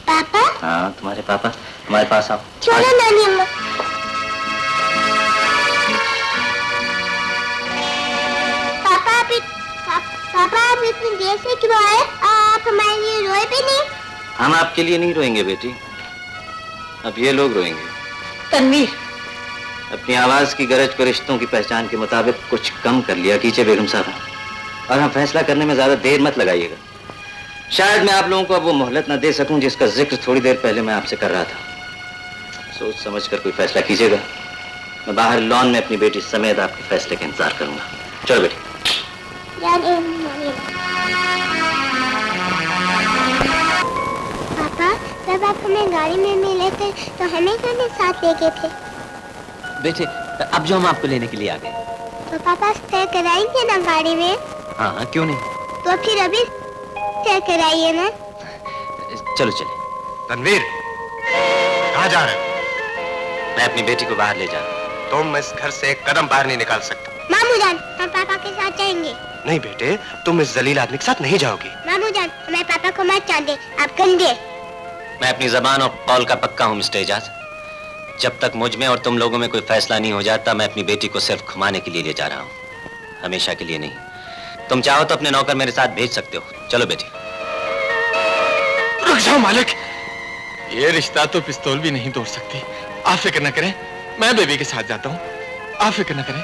K: पापा?
B: हाँ, तुम्हारे पापा। हमारे पास आओ।
K: चलो नानी अम्मा। पापा आप इतनी देर से क्यों आए? आप हमारे लिए रोए भी नहीं?
B: हम आपके लिए नहीं रोएंगे बेटी, अब ये लोग रोएंगे।
C: तनवीर,
B: अपनी आवाज की गरज पर रिश्तों की पहचान के मुताबिक कुछ कम कर लिया कीजिए बेगम साहब, और हम फैसला करने में ज्यादा देर मत लगाइएगा। शायद मैं आप लोगों को अब वो मोहलत न दे सकूं जिसका जिक्र थोड़ी देर पहले मैं आपसे कर रहा था। सोच समझ कर कोई फैसला कीजिएगा। मैं बाहर लॉन में अपनी बेटी समेत आपके फैसले का इंतजार करूंगा। चलो बेटी।
K: पापा, जब आप हमें गाड़ी में मिले थे तो हमें क्यों नहीं साथ ले गए थे?
B: बेटे, अब जो हम आपको लेने के लिए आ गए।
K: तो पापा स्टे कराएंगे ना गाड़ी में?
B: हाँ, क्यों नहीं।
K: तो फिर अभी स्टे कराइए ना।
B: चलो चले।
I: तनवीर, कहाँ जा रहे हो?
B: मैं अपनी बेटी को बाहर ले जा रहा हूँ।
I: तुम इस घर से एक कदम बाहर नहीं निकाल सकते।
K: मामू जान, हम पापा के साथ जाएंगे।
I: नहीं बेटे, तुम इस जलील आदमी के साथ नहीं जाओगी।
K: मामू जान, हमारे पापा को मत जान दे, आप गंदे।
B: मैं अपनी जबान और कौल का पक्का हूं मिस्टर एजाज। जब तक मुझ में और तुम लोगों में कोई फैसला नहीं हो जाता, मैं अपनी बेटी को सिर्फ घुमाने के लिए ले जा रहा हूं, हमेशा के लिए नहीं। तुम चाहो तो अपने नौकर मेरे साथ भेज सकते हो। चलो बेटी।
H: रुक जाओ मालिक, ये रिश्ता तो पिस्तौल भी नहीं तोड़ सकती। आप फिक्र न करें, मैं बेबी के साथ जाता हूँ, आप फिक्र न करें।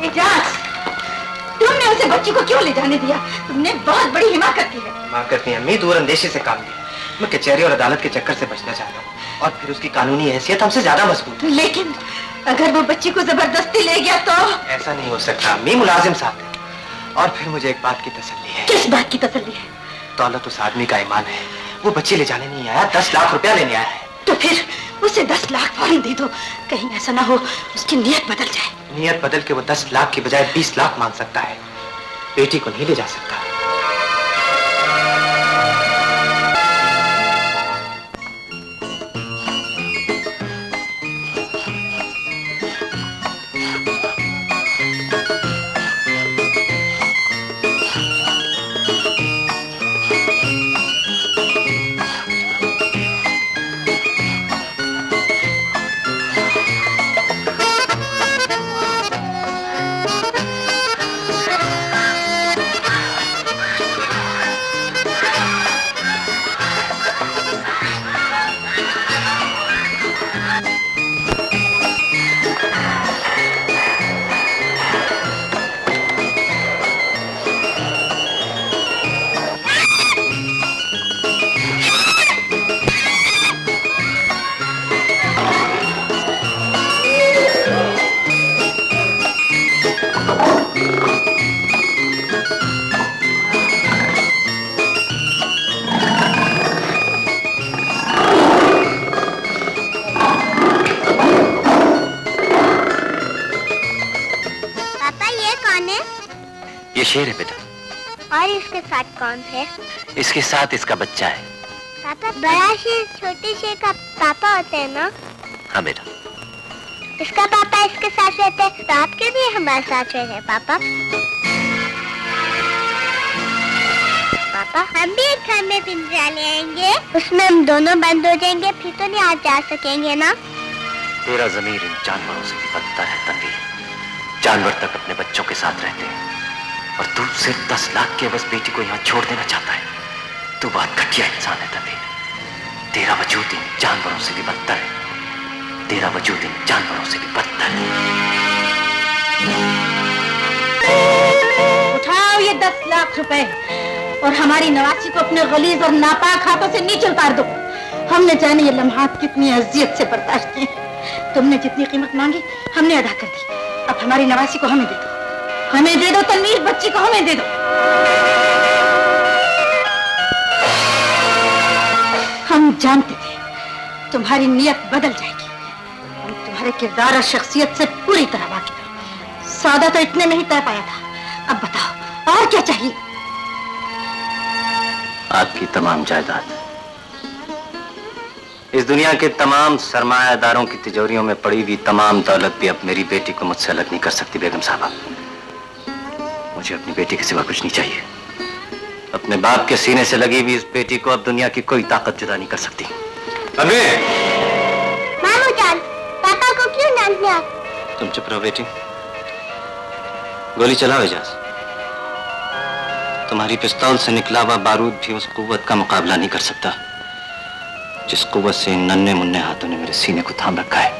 C: एजाज, तुमने उसे बच्ची को क्यों ले जाने दिया? तुमने बहुत बड़ी हिमाकत की है।
I: हिमाकत नहीं अम्मी, दूर अंदेशी से काम लिया। मैं कचहरी और अदालत के चक्कर से बचना चाहता हूँ, और फिर उसकी कानूनी हैसियत हमसे ज्यादा मजबूत है।
C: लेकिन अगर वो बच्ची को जबरदस्ती ले गया तो?
I: ऐसा नहीं हो सकता अम्मी, मुलाजिम साहब है। और फिर मुझे एक बात की तसल्ली है।
C: किस बात की तसल्ली है?
I: दौलत उस आदमी का ईमान है। वो बच्ची ले जाने नहीं आया, 10 लाख रुपया लेने आया है।
C: तो फिर उसे 10 लाख फौरन दे दो, कहीं ऐसा ना हो उसकी नीयत बदल जाए।
I: नीयत बदल के वो 10 लाख की बजाय 20 लाख मांग सकता है। बेटी को नहीं ले जा सकता।
B: शेर है बेटा।
K: और इसके साथ कौन है?
B: इसके साथ इसका बच्चा है।
K: पापा, बड़ा शेर छोटे शेर का पापा होते हैं ना?
B: हाँ बेटा।
K: इसका पापा इसके साथ रहते हैं, तो आपके भी हमारे साथ रहे पापा। पापा, हम भी एक घर में पिंजरा ले आएंगे, उसमें हम दोनों बंद हो जाएंगे, फिर तो नहीं आ जा सकेंगे ना?
B: तेरा ज़मीर इन जानवरों से भी बदतर है तन्वीर। जानवर तक अपने बच्चों के साथ रहते हैं, और तू सिर्फ 10 लाख के बस बेटी को यहाँ छोड़ देना चाहता है। तू बहुत घटिया इंसान है तन्वीर। तेरा वजूद इन जानवरों से भी बदतर है। तेरा वजूद इन जानवरों से भी बदतर है।
C: उठाओ ये 10 लाख रुपए और हमारी नवासी को अपने गलीज और नापाक हाथों से नीचे उतार दो। हमने जाने ये लम्हात कितनी अजियत से बर्दाश्त किए। तुमने जितनी कीमत मांगी हमने अदा कर दी। अब हमारी नवासी को हमें दे दो, हमें दे दो तन्वीर, बच्ची को हमें दे दो। हम जानते थे तुम्हारी नीयत बदल जाएगी। हम तुम्हारे किरदार और शख्सियत से पूरी तरह वाकिफ हैं। सौदा तो इतने में ही तय पाया था। अब बताओ और क्या चाहिए?
B: आपकी तमाम जायदाद, इस दुनिया के तमाम सरमायादारों की तिजोरियों में पड़ी हुई तमाम दौलत भी अब मेरी बेटी को मुझसे अलग नहीं कर सकती बेगम साहबा। मुझे अपनी बेटी के सिवा कुछ नहीं चाहिए। अपने बाप के सीने से लगी हुई इस बेटी को अब दुनिया की कोई ताकत जुदा नहीं कर सकती।
K: मामू जान, पापा को क्यों डांटने आप?
B: तुम चुप रहो बेटी। गोली चलाओ एजाज। तुम्हारी पिस्तौल से निकला हुआ बारूद भी उस कुव्वत का मुकाबला नहीं कर सकता जिस कुव्वत से इन नन्हे मुन्ने हाथों ने मेरे सीने को थाम रखा है।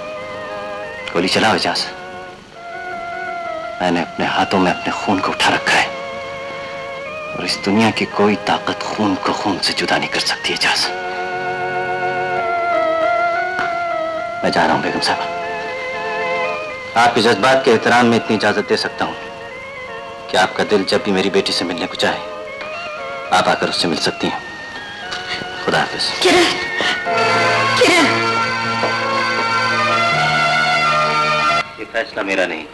B: गोली चलाओ एजाज। मैंने अपने हाथों में अपने खून को उठा रखा है, और इस दुनिया की कोई ताकत खून को खून से जुदा नहीं कर सकती एजाज। मैं जा रहा हूं बेगम साहबा। आपके जज्बात के एहतराम में इतनी इजाजत दे सकता हूं कि आपका दिल जब भी मेरी बेटी से मिलने को चाहे, आप आकर उससे मिल सकती हैं। खुदा हाफिज।
C: किरण, किरण।
B: ये फैसला मेरा नहीं,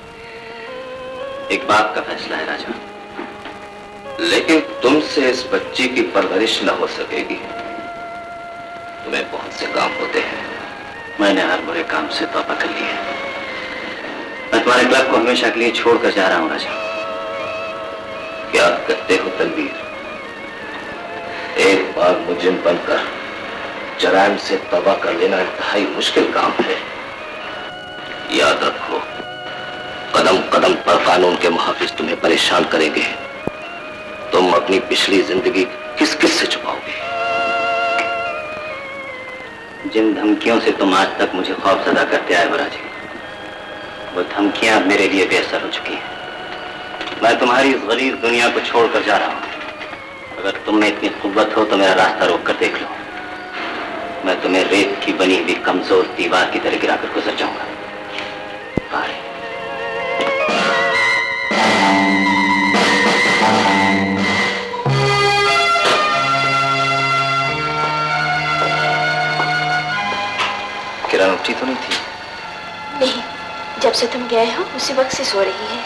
B: एक बाप का फैसला है राजा। लेकिन तुमसे इस बच्ची की परवरिश न हो सकेगी। तुम्हें बहुत से काम होते हैं। मैंने हर बुरे काम से तौबा कर ली है। मैं तुम्हारे क्लब को हमेशा के लिए छोड़कर जा रहा हूं राजा।
D: क्या करते हो तनवीर? एक बार मुजरिम बनकर जराइम से तौबा कर लेना इंतहाई मुश्किल काम है। याद रखो, कदम कदम पर कानून के मुहाफिज तुम्हें परेशान करेंगे। तुम अपनी पिछली जिंदगी किस किस से छुपाओगे? जिन धमकियों से तुम आज तक मुझे खौफजदा करते आए बराजी, वो धमकियां मेरे लिए बेअसर हो चुकी हैं। मैं तुम्हारी इस गरीब दुनिया को छोड़कर जा रहा हूं। अगर तुम में इतनी कुव्वत हो तो मेरा रास्ता रोक कर देख लो। मैं तुम्हें रेत की बनी हुई कमजोर दीवार की तरह गिराकर गुजर जाऊंगा। बाय। किरण उठी तो नहीं थी?
C: नहीं, जब से तुम गए हो उसी वक्त से सो रही है।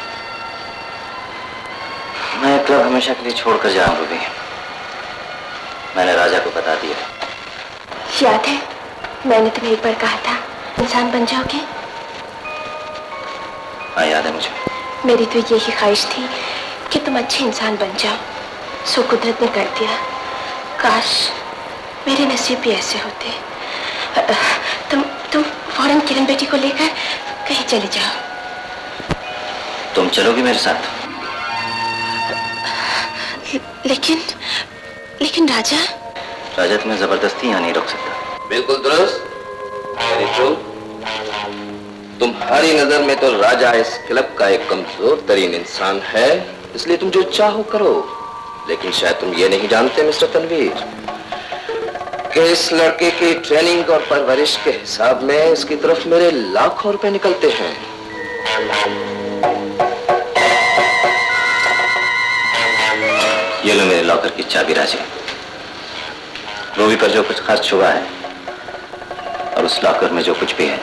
D: मैं क्लब हमेशा के लिए छोड़कर जाऊं रूबी। मैंने राजा को बता दिया।
C: याद है मैंने तुम्हें एक बार कहा था इंसान बन जाओगे?
D: हाँ याद है मुझे।
C: मेरी तो यही ख्वाहिश थी कि तुम अच्छे इंसान बन जाओ। सो कुदरत ने कर दिया। काश मेरे नसीब भी ऐसे होते। तुम फौरन किरण बेटी को लेकर कहीं चले जाओ।
D: तुम चलोगी मेरे साथ?
C: लेकिन राजा
D: तुम्हें जबरदस्ती यहाँ नहीं रोक सकता।
A: बिल्कुल दुरुस्त। Very true. तुम्हारी नजर में तो राजा इस क्लब का एक कमजोर तरीन इंसान है, इसलिए तुम जो चाहो करो। लेकिन शायद तुम ये नहीं जानते मिस्टर तनवीर कि इस लड़के की ट्रेनिंग और परवरिश के हिसाब में इसकी तरफ मेरे लाखों रुपए निकलते हैं।
D: ये लो मेरे लॉकर की चाबी राजे। रूबी पर जो कुछ खर्च हुआ है और उस लॉकर में जो कुछ भी है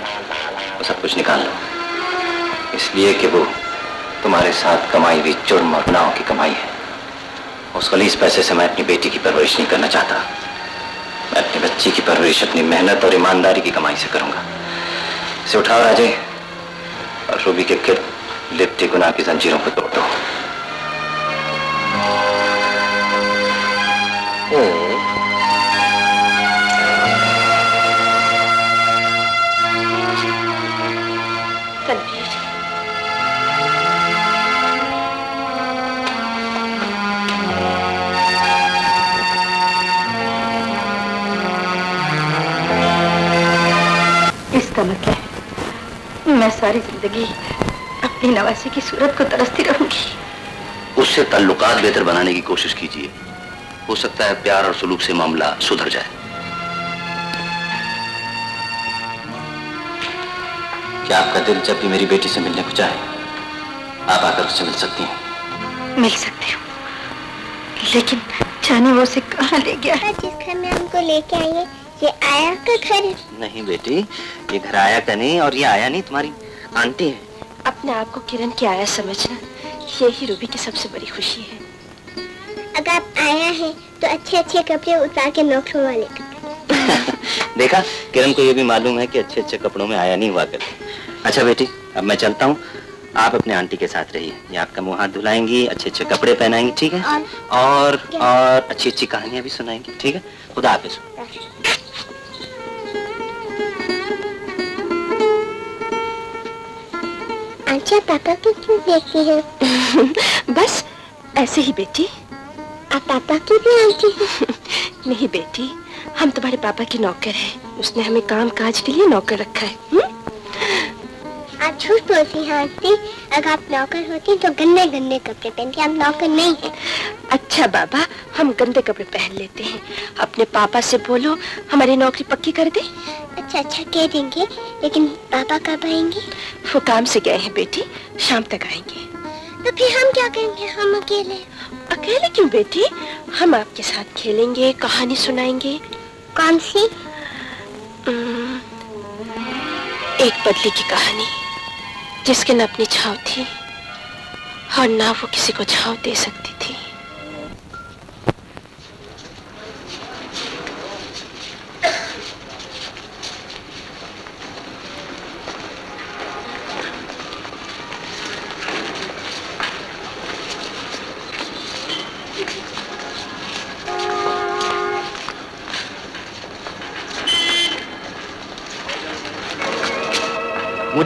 D: वो सब कुछ निकाल लो, इसलिए कि वो तुम्हारे साथ कमाई हुई जुर्म और गुनाहों की कमाई है। उस खलीस पैसे से मैं अपनी बेटी की परवरिश नहीं करना चाहता। मैं अपनी बच्ची की परवरिश अपनी मेहनत और ईमानदारी की कमाई से करूंगा। इसे उठाओ राजे और रूबी के गिर्द लिपटी गुनाह की जंजीरों को तोड़ दो।
C: इसका मतलब मैं सारी जिंदगी अपनी नवासी की सूरत को तरसती रहूंगी।
D: उससे ताल्लुकात बेहतर बनाने की कोशिश कीजिए। हो सकता है प्यार और सुलूक से मामला सुधर जाए। क्या आपका दिल जब भी मेरी बेटी से मिलने को चाहे आप आकर उससे मिल सकती हैं?
C: मिल सकती हूँ, लेकिन जाने वो उसे कहाँ ले गया है?
K: जिस घर में हमको लेके आई है ये आया का घर है?
D: नहीं बेटी, ये घर आया का नहीं और ये आया नहीं तुम्हारी आंटी है।
C: अपने आप को किरण की आया समझना यही रूबी की सबसे बड़ी खुशी है।
K: अगर आप आया है तो अच्छे अच्छे कपड़े उतार के नौकरों वाले कपड़े।
D: देखा, किरण को ये भी मालूम है कि अच्छे अच्छे कपड़ों में आया नहीं हुआ करती। अच्छा बेटी, अब मैं चलता हूँ। आप अपने आंटी के साथ रहिए। ये आपका मुंह हाथ धुलाएंगी, अच्छे अच्छे कपड़े पहनाएंगी, ठीक है? और अच्छी अच्छी कहानियां भी सुनाएंगी, ठीक है? खुदा हाफिज।
K: अच्छा पापा को क्यों देखती है?
C: बस ऐसे ही बेटी।
K: आप पापा की भी आंटी हैं?
C: नहीं बेटी, हम तुम्हारे पापा की नौकर हैं। उसने हमें काम काज के लिए नौकर रखा है।
K: आप झूठ बोलती हैं आंटी। अगर आप नौकर होती तो गंदे गंदे कपड़े पहनती। आप नौकर नहीं हैं।
C: अच्छा बाबा, हम गंदे कपड़े पहन लेते हैं। अपने पापा से बोलो हमारी नौकरी पक्की कर दे।
K: अच्छा कह देंगे, लेकिन पापा कब आएंगे?
C: वो काम से गए हैं बेटी, शाम तक आएंगे।
K: तो फिर हम क्या करेंगे? हम अकेले।
C: अकेले क्यों बेटी? हम आपके साथ खेलेंगे, कहानी सुनाएंगे।
K: कौन सी?
C: एक बदली की कहानी जिसके न अपनी छाव थी और ना वो किसी को छाव दे सकती थी।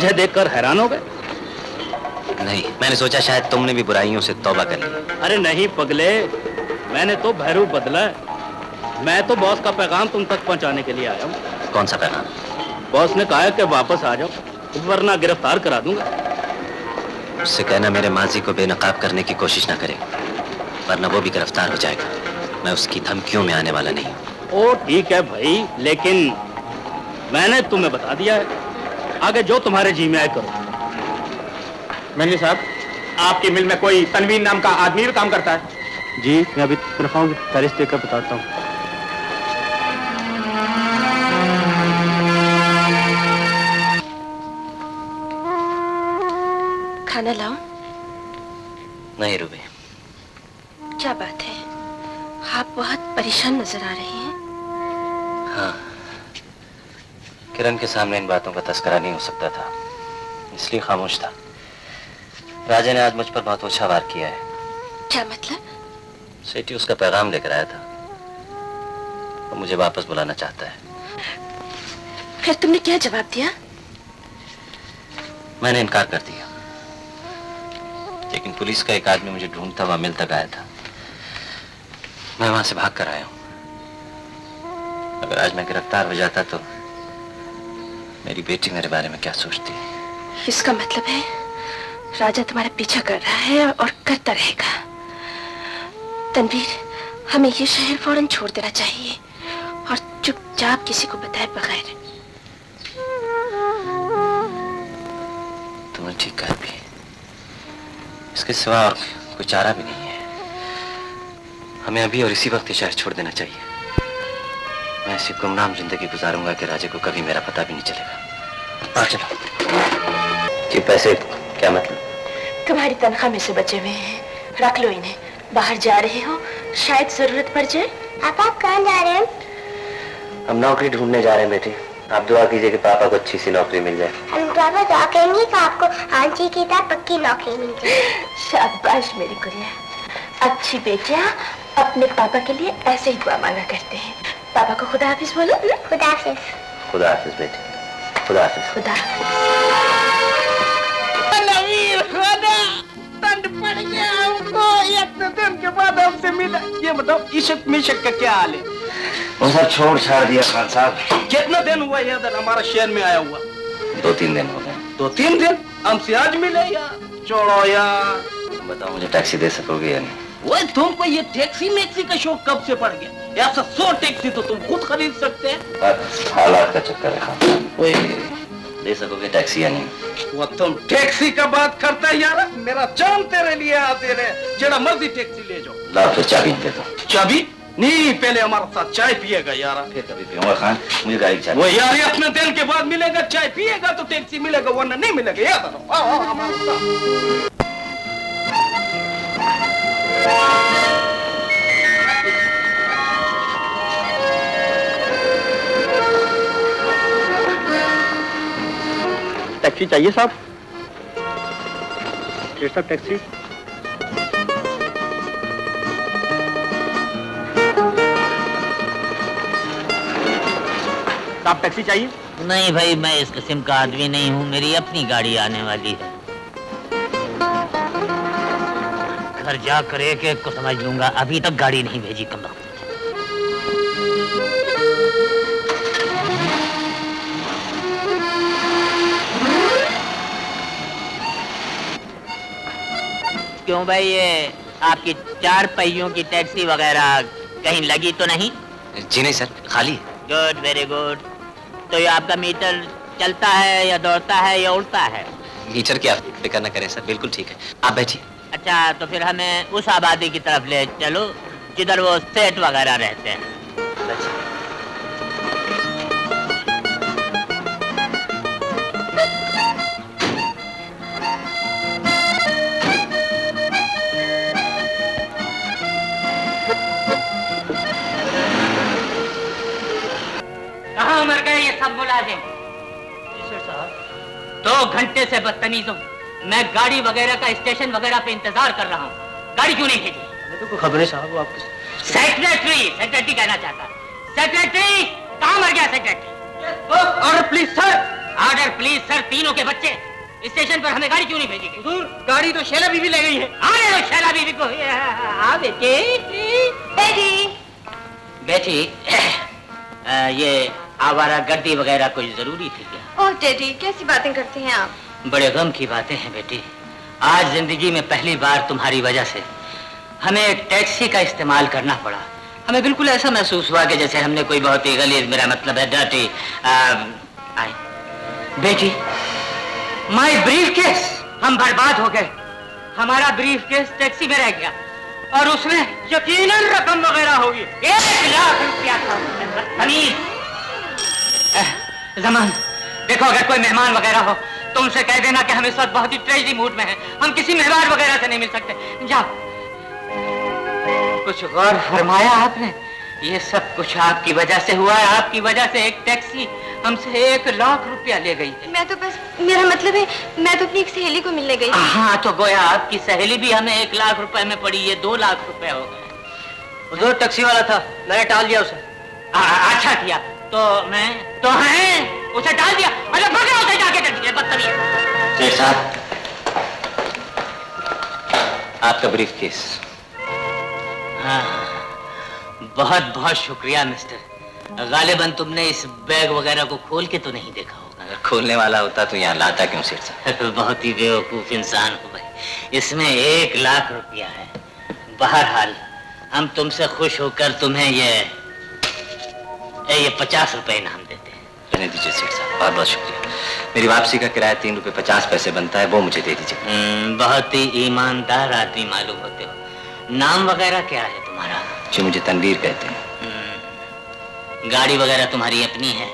L: मुझे देखकर हैरान हो गए?
B: नहीं, मैंने सोचा शायद तुमने भी बुराइयों से तौबा कर ली।
L: अरे नहीं पगले, मैंने तो भैरू बदला है। मैं तो बॉस का पैगाम तुम तक पहुंचाने के लिए आया हूँ।
B: कौन सा पैगाम?
L: बॉस ने कहा है कि वापस आ जाओ, वरना गिरफ्तार करा दूंगा।
B: उससे कहना मेरे माजी को बेनकाब करने की कोशिश ना करे, वरना वो भी गिरफ्तार हो जाएगा। मैं उसकी धमकियों में आने वाला नहीं हूँ।
L: ओ ठीक है भाई, लेकिन मैंने तुम्हें बता दिया है, आगे जो तुम्हारे जी में आए करो।
G: मैनेजर साहब, आपकी मिल में कोई तनवीर नाम का आदमी भी काम करता है?
L: जी, मैं अभी तनख्वाह की फहरिस्त देकर बताता हूँ।
C: खाना लाऊं?
B: नहीं रूबी।
C: क्या बात है, आप बहुत परेशान नजर आ रहे हैं।
B: हाँ, किरण के सामने इन बातों का तस्करा नहीं हो सकता था, इसलिए खामोश था। राजा ने आज मुझ पर बहुत ओछा वार किया है।
C: क्या मतलब?
B: सेठी उसका पैगाम लेकर आया था, वो मुझे वापस बुलाना चाहता है।
C: फिर तुमने क्या जवाब दिया?
B: मैंने इनकार कर दिया, लेकिन पुलिस का एक आदमी मुझे ढूंढता हुआ मिल तक आया था। मैं वहां से भाग कर आया हूं। अगर आज मैं गिरफ्तार हो जाता तो मेरी बेटी मेरे बारे में क्या सोचती?
C: इसका मतलब है राजा तुम्हारा पीछा कर रहा है और करता रहेगा। तनवीर, हमें ये शहर फौरन छोड़ देना चाहिए और चुपचाप किसी को बताए बगैर।
B: तुमने ठीक कहा भी, इसके सिवा और कोई चारा भी नहीं है। हमें अभी और इसी वक्त ये शहर छोड़ देना चाहिए। मैं ऐसी गुमनाम जिंदगी गुजारूंगा कि राजे को कभी मेरा पता भी नहीं चलेगा। चलो। ये पैसे क्या मतलब?
C: तुम्हारी तनख्वाह में से बचे हुए हैं, रख लो इन्हें। बाहर जा रहे हो, शायद जरूरत पड़ जाए।
K: आप कहाँ जा रहे हैं?
B: हम नौकरी ढूंढने जा रहे हैं बेटे। आप दुआ कीजिए कि पापा को अच्छी सी नौकरी मिल जाए।
K: हम पापा दुआ करेंगे कि आपको आंटी की तरह पक्की नौकरी मिल जाए।
C: शाबाश मेरी गुड़िया, अच्छी बेटियां अपने पापा के लिए ऐसे ही दुआ मांगा करते हैं। पापा को खुदा हाफिज बोलो।
K: खुदा हाफिज।
B: खुदा हाफिज बेटे, खुदा हाफिज।
C: खुदा
J: पड़ गया हमको, एक दिन के बाद हमसे मिला। ये बताओ इशक मिशक का क्या हाल है?
B: वो सब छोड़ छाड़ दिया खान साहब।
J: कितना दिन हुआ ये इधर हमारा शहर में आया हुआ?
B: 2-3 दिन हो गए।
J: 2-3 दिन? हमसे आज मिले यार। छोड़ो यार।
B: बताओ मुझे टैक्सी दे सकोगे या नहीं?
J: वो तुमको ये टैक्सी मैक्सी का शौक कब से पड़ गया? ऐसा 100 टैक्सी तो तुम खुद खरीद सकते हैं।
B: हालात का चक्कर है खान साहब। दे सकोगे टैक्सी या नहीं?
J: वो तुम टैक्सी का बात करता है यार, मेरा जान तेरे लिए हाजिर है। जेड़ा मर्जी टैक्सी ले जाओ।
B: ला फिर चाबी दे दो।
J: चाबी? नहीं, पहले हमारे साथ चाय पिएगा यार।
B: फिर कभी पीऊंगा खान, मुझे गाड़ी चाहिए।
J: वो यार इतने दिन के बाद मिलेगा, चाय पिएगा तो टैक्सी मिलेगा, वरना नहीं मिलेगा। याद रखो। आओ हमारे साथ।
L: टैक्सी चाहिए साहब? ये सब टैक्सी। साहब टैक्सी चाहिए?
M: नहीं भाई, मैं इस किस्म का आदमी नहीं हूँ, मेरी अपनी गाड़ी आने वाली है। घर जाकर एक को समझ लूंगा, अभी तक गाड़ी नहीं भेजी कमबख्त। क्यों भाई, ये आपकी 4 पहियों की टैक्सी वगैरह कहीं लगी तो नहीं?
B: जी नहीं सर, खाली है।
M: Good, very good. तो ये आपका मीटर चलता है या दौड़ता है या उड़ता है?
B: मीटर की आप फिक्र न करें सर, बिल्कुल ठीक है। आप बैठिए।
M: अच्छा, तो फिर हमें उस आबादी की तरफ ले चलो जिधर वो सेठ वगैरह रहते हैं। कहाँ मर गए ये सब मुलाजिम? साहब 2 घंटे से बदतमीज हूँ। मैं गाड़ी वगैरह का स्टेशन वगैरह पे इंतजार कर रहा हूँ, गाड़ी क्यों नहीं भेजी?
L: हमें तो कोई खबर नहीं साहब। आपको
M: सेक्रेटरी कहना चाहता। सेक्रेटरी कहाँ मर गया? सेक्रेटरी
J: और please sir,
M: order please sir, तीनों के बच्चे स्टेशन पर हमें गाड़ी क्यों नहीं भेजी गई?
J: हुजूर, गाड़ी तो शैला बीवी ले गई है।
M: आने दो शैला बीवी को। हाँ बेटे। बेटी, ये आवारा गर्दी वगैरह कुछ जरूरी थी क्या?
C: ओह डैडी, कैसी बातें करते हैं आप?
M: बड़े गम की बातें हैं बेटी। आज जिंदगी में पहली बार तुम्हारी वजह से हमें एक टैक्सी का इस्तेमाल करना पड़ा। हमें बिल्कुल ऐसा महसूस हुआ कि जैसे हमने कोई बहुत ही गलीज, मेरा मतलब है डर्टी। बेटी, माय ब्रीफ केस, हम बर्बाद हो गए। हमारा ब्रीफ केस टैक्सी में रह गया और उसमें यकीनन रकम वगैरह होगी। 1 लाख रुपया था। जमान, देखो अगर कोई मेहमान वगैरह हो तो उनसे कह देना कि हम इस वक्त बहुत ही ट्रेजिडी मूड में हैं, हम किसी मेहमान वगैरह से नहीं मिल सकते। जाओ। कुछ गौर फरमाया आपने? ये सब कुछ आपकी वजह से हुआ है। आपकी वजह से एक टैक्सी हमसे 1 लाख रुपया ले गई है।
C: मैं तो बस, मेरा मतलब है, मैं तो अपनी एक सहेली को मिलने गई थी।
M: हाँ, तो गोया आपकी सहेली भी हमें 1 लाख रुपए में पड़ी। ये 2 लाख रुपए हो गए।
G: हुजूर, टैक्सी वाला था, मैंने टाल दिया उसे।
M: अच्छा किया। तो हैं उसे डाल दिया। अरे भगा उसे जाके कर दिया, बदतमीज।
B: सेठ साहब, आपका ब्रीफ केस।
M: हाँ, बहुत बहुत शुक्रिया मिस्टर। गालिबन तुमने इस बैग वगैरह को खोल के तो नहीं देखा होगा।
B: अगर खोलने वाला होता तो यहाँ लाता क्यों सेठ साहब?
M: बहुत ही बेवकूफ इंसान हो भाई। इसमें 1 लाख रुपया है। बहरहाल हम तुमसे खुश होकर तुम्हें ये 50 रुपए इनाम देते हैं।
B: रहने दीजिए सेठ साहब, बहुत बहुत शुक्रिया। मेरी वापसी का किराया 3 रुपए 50 पैसे बनता है, वो मुझे दे दीजिए।
M: बहुत ही ईमानदार आदमी मालूम होते हो। नाम वगैरह क्या है तुम्हारा?
B: जी, मुझे तनवीर कहते हैं।
M: गाड़ी वगैरह तुम्हारी अपनी है?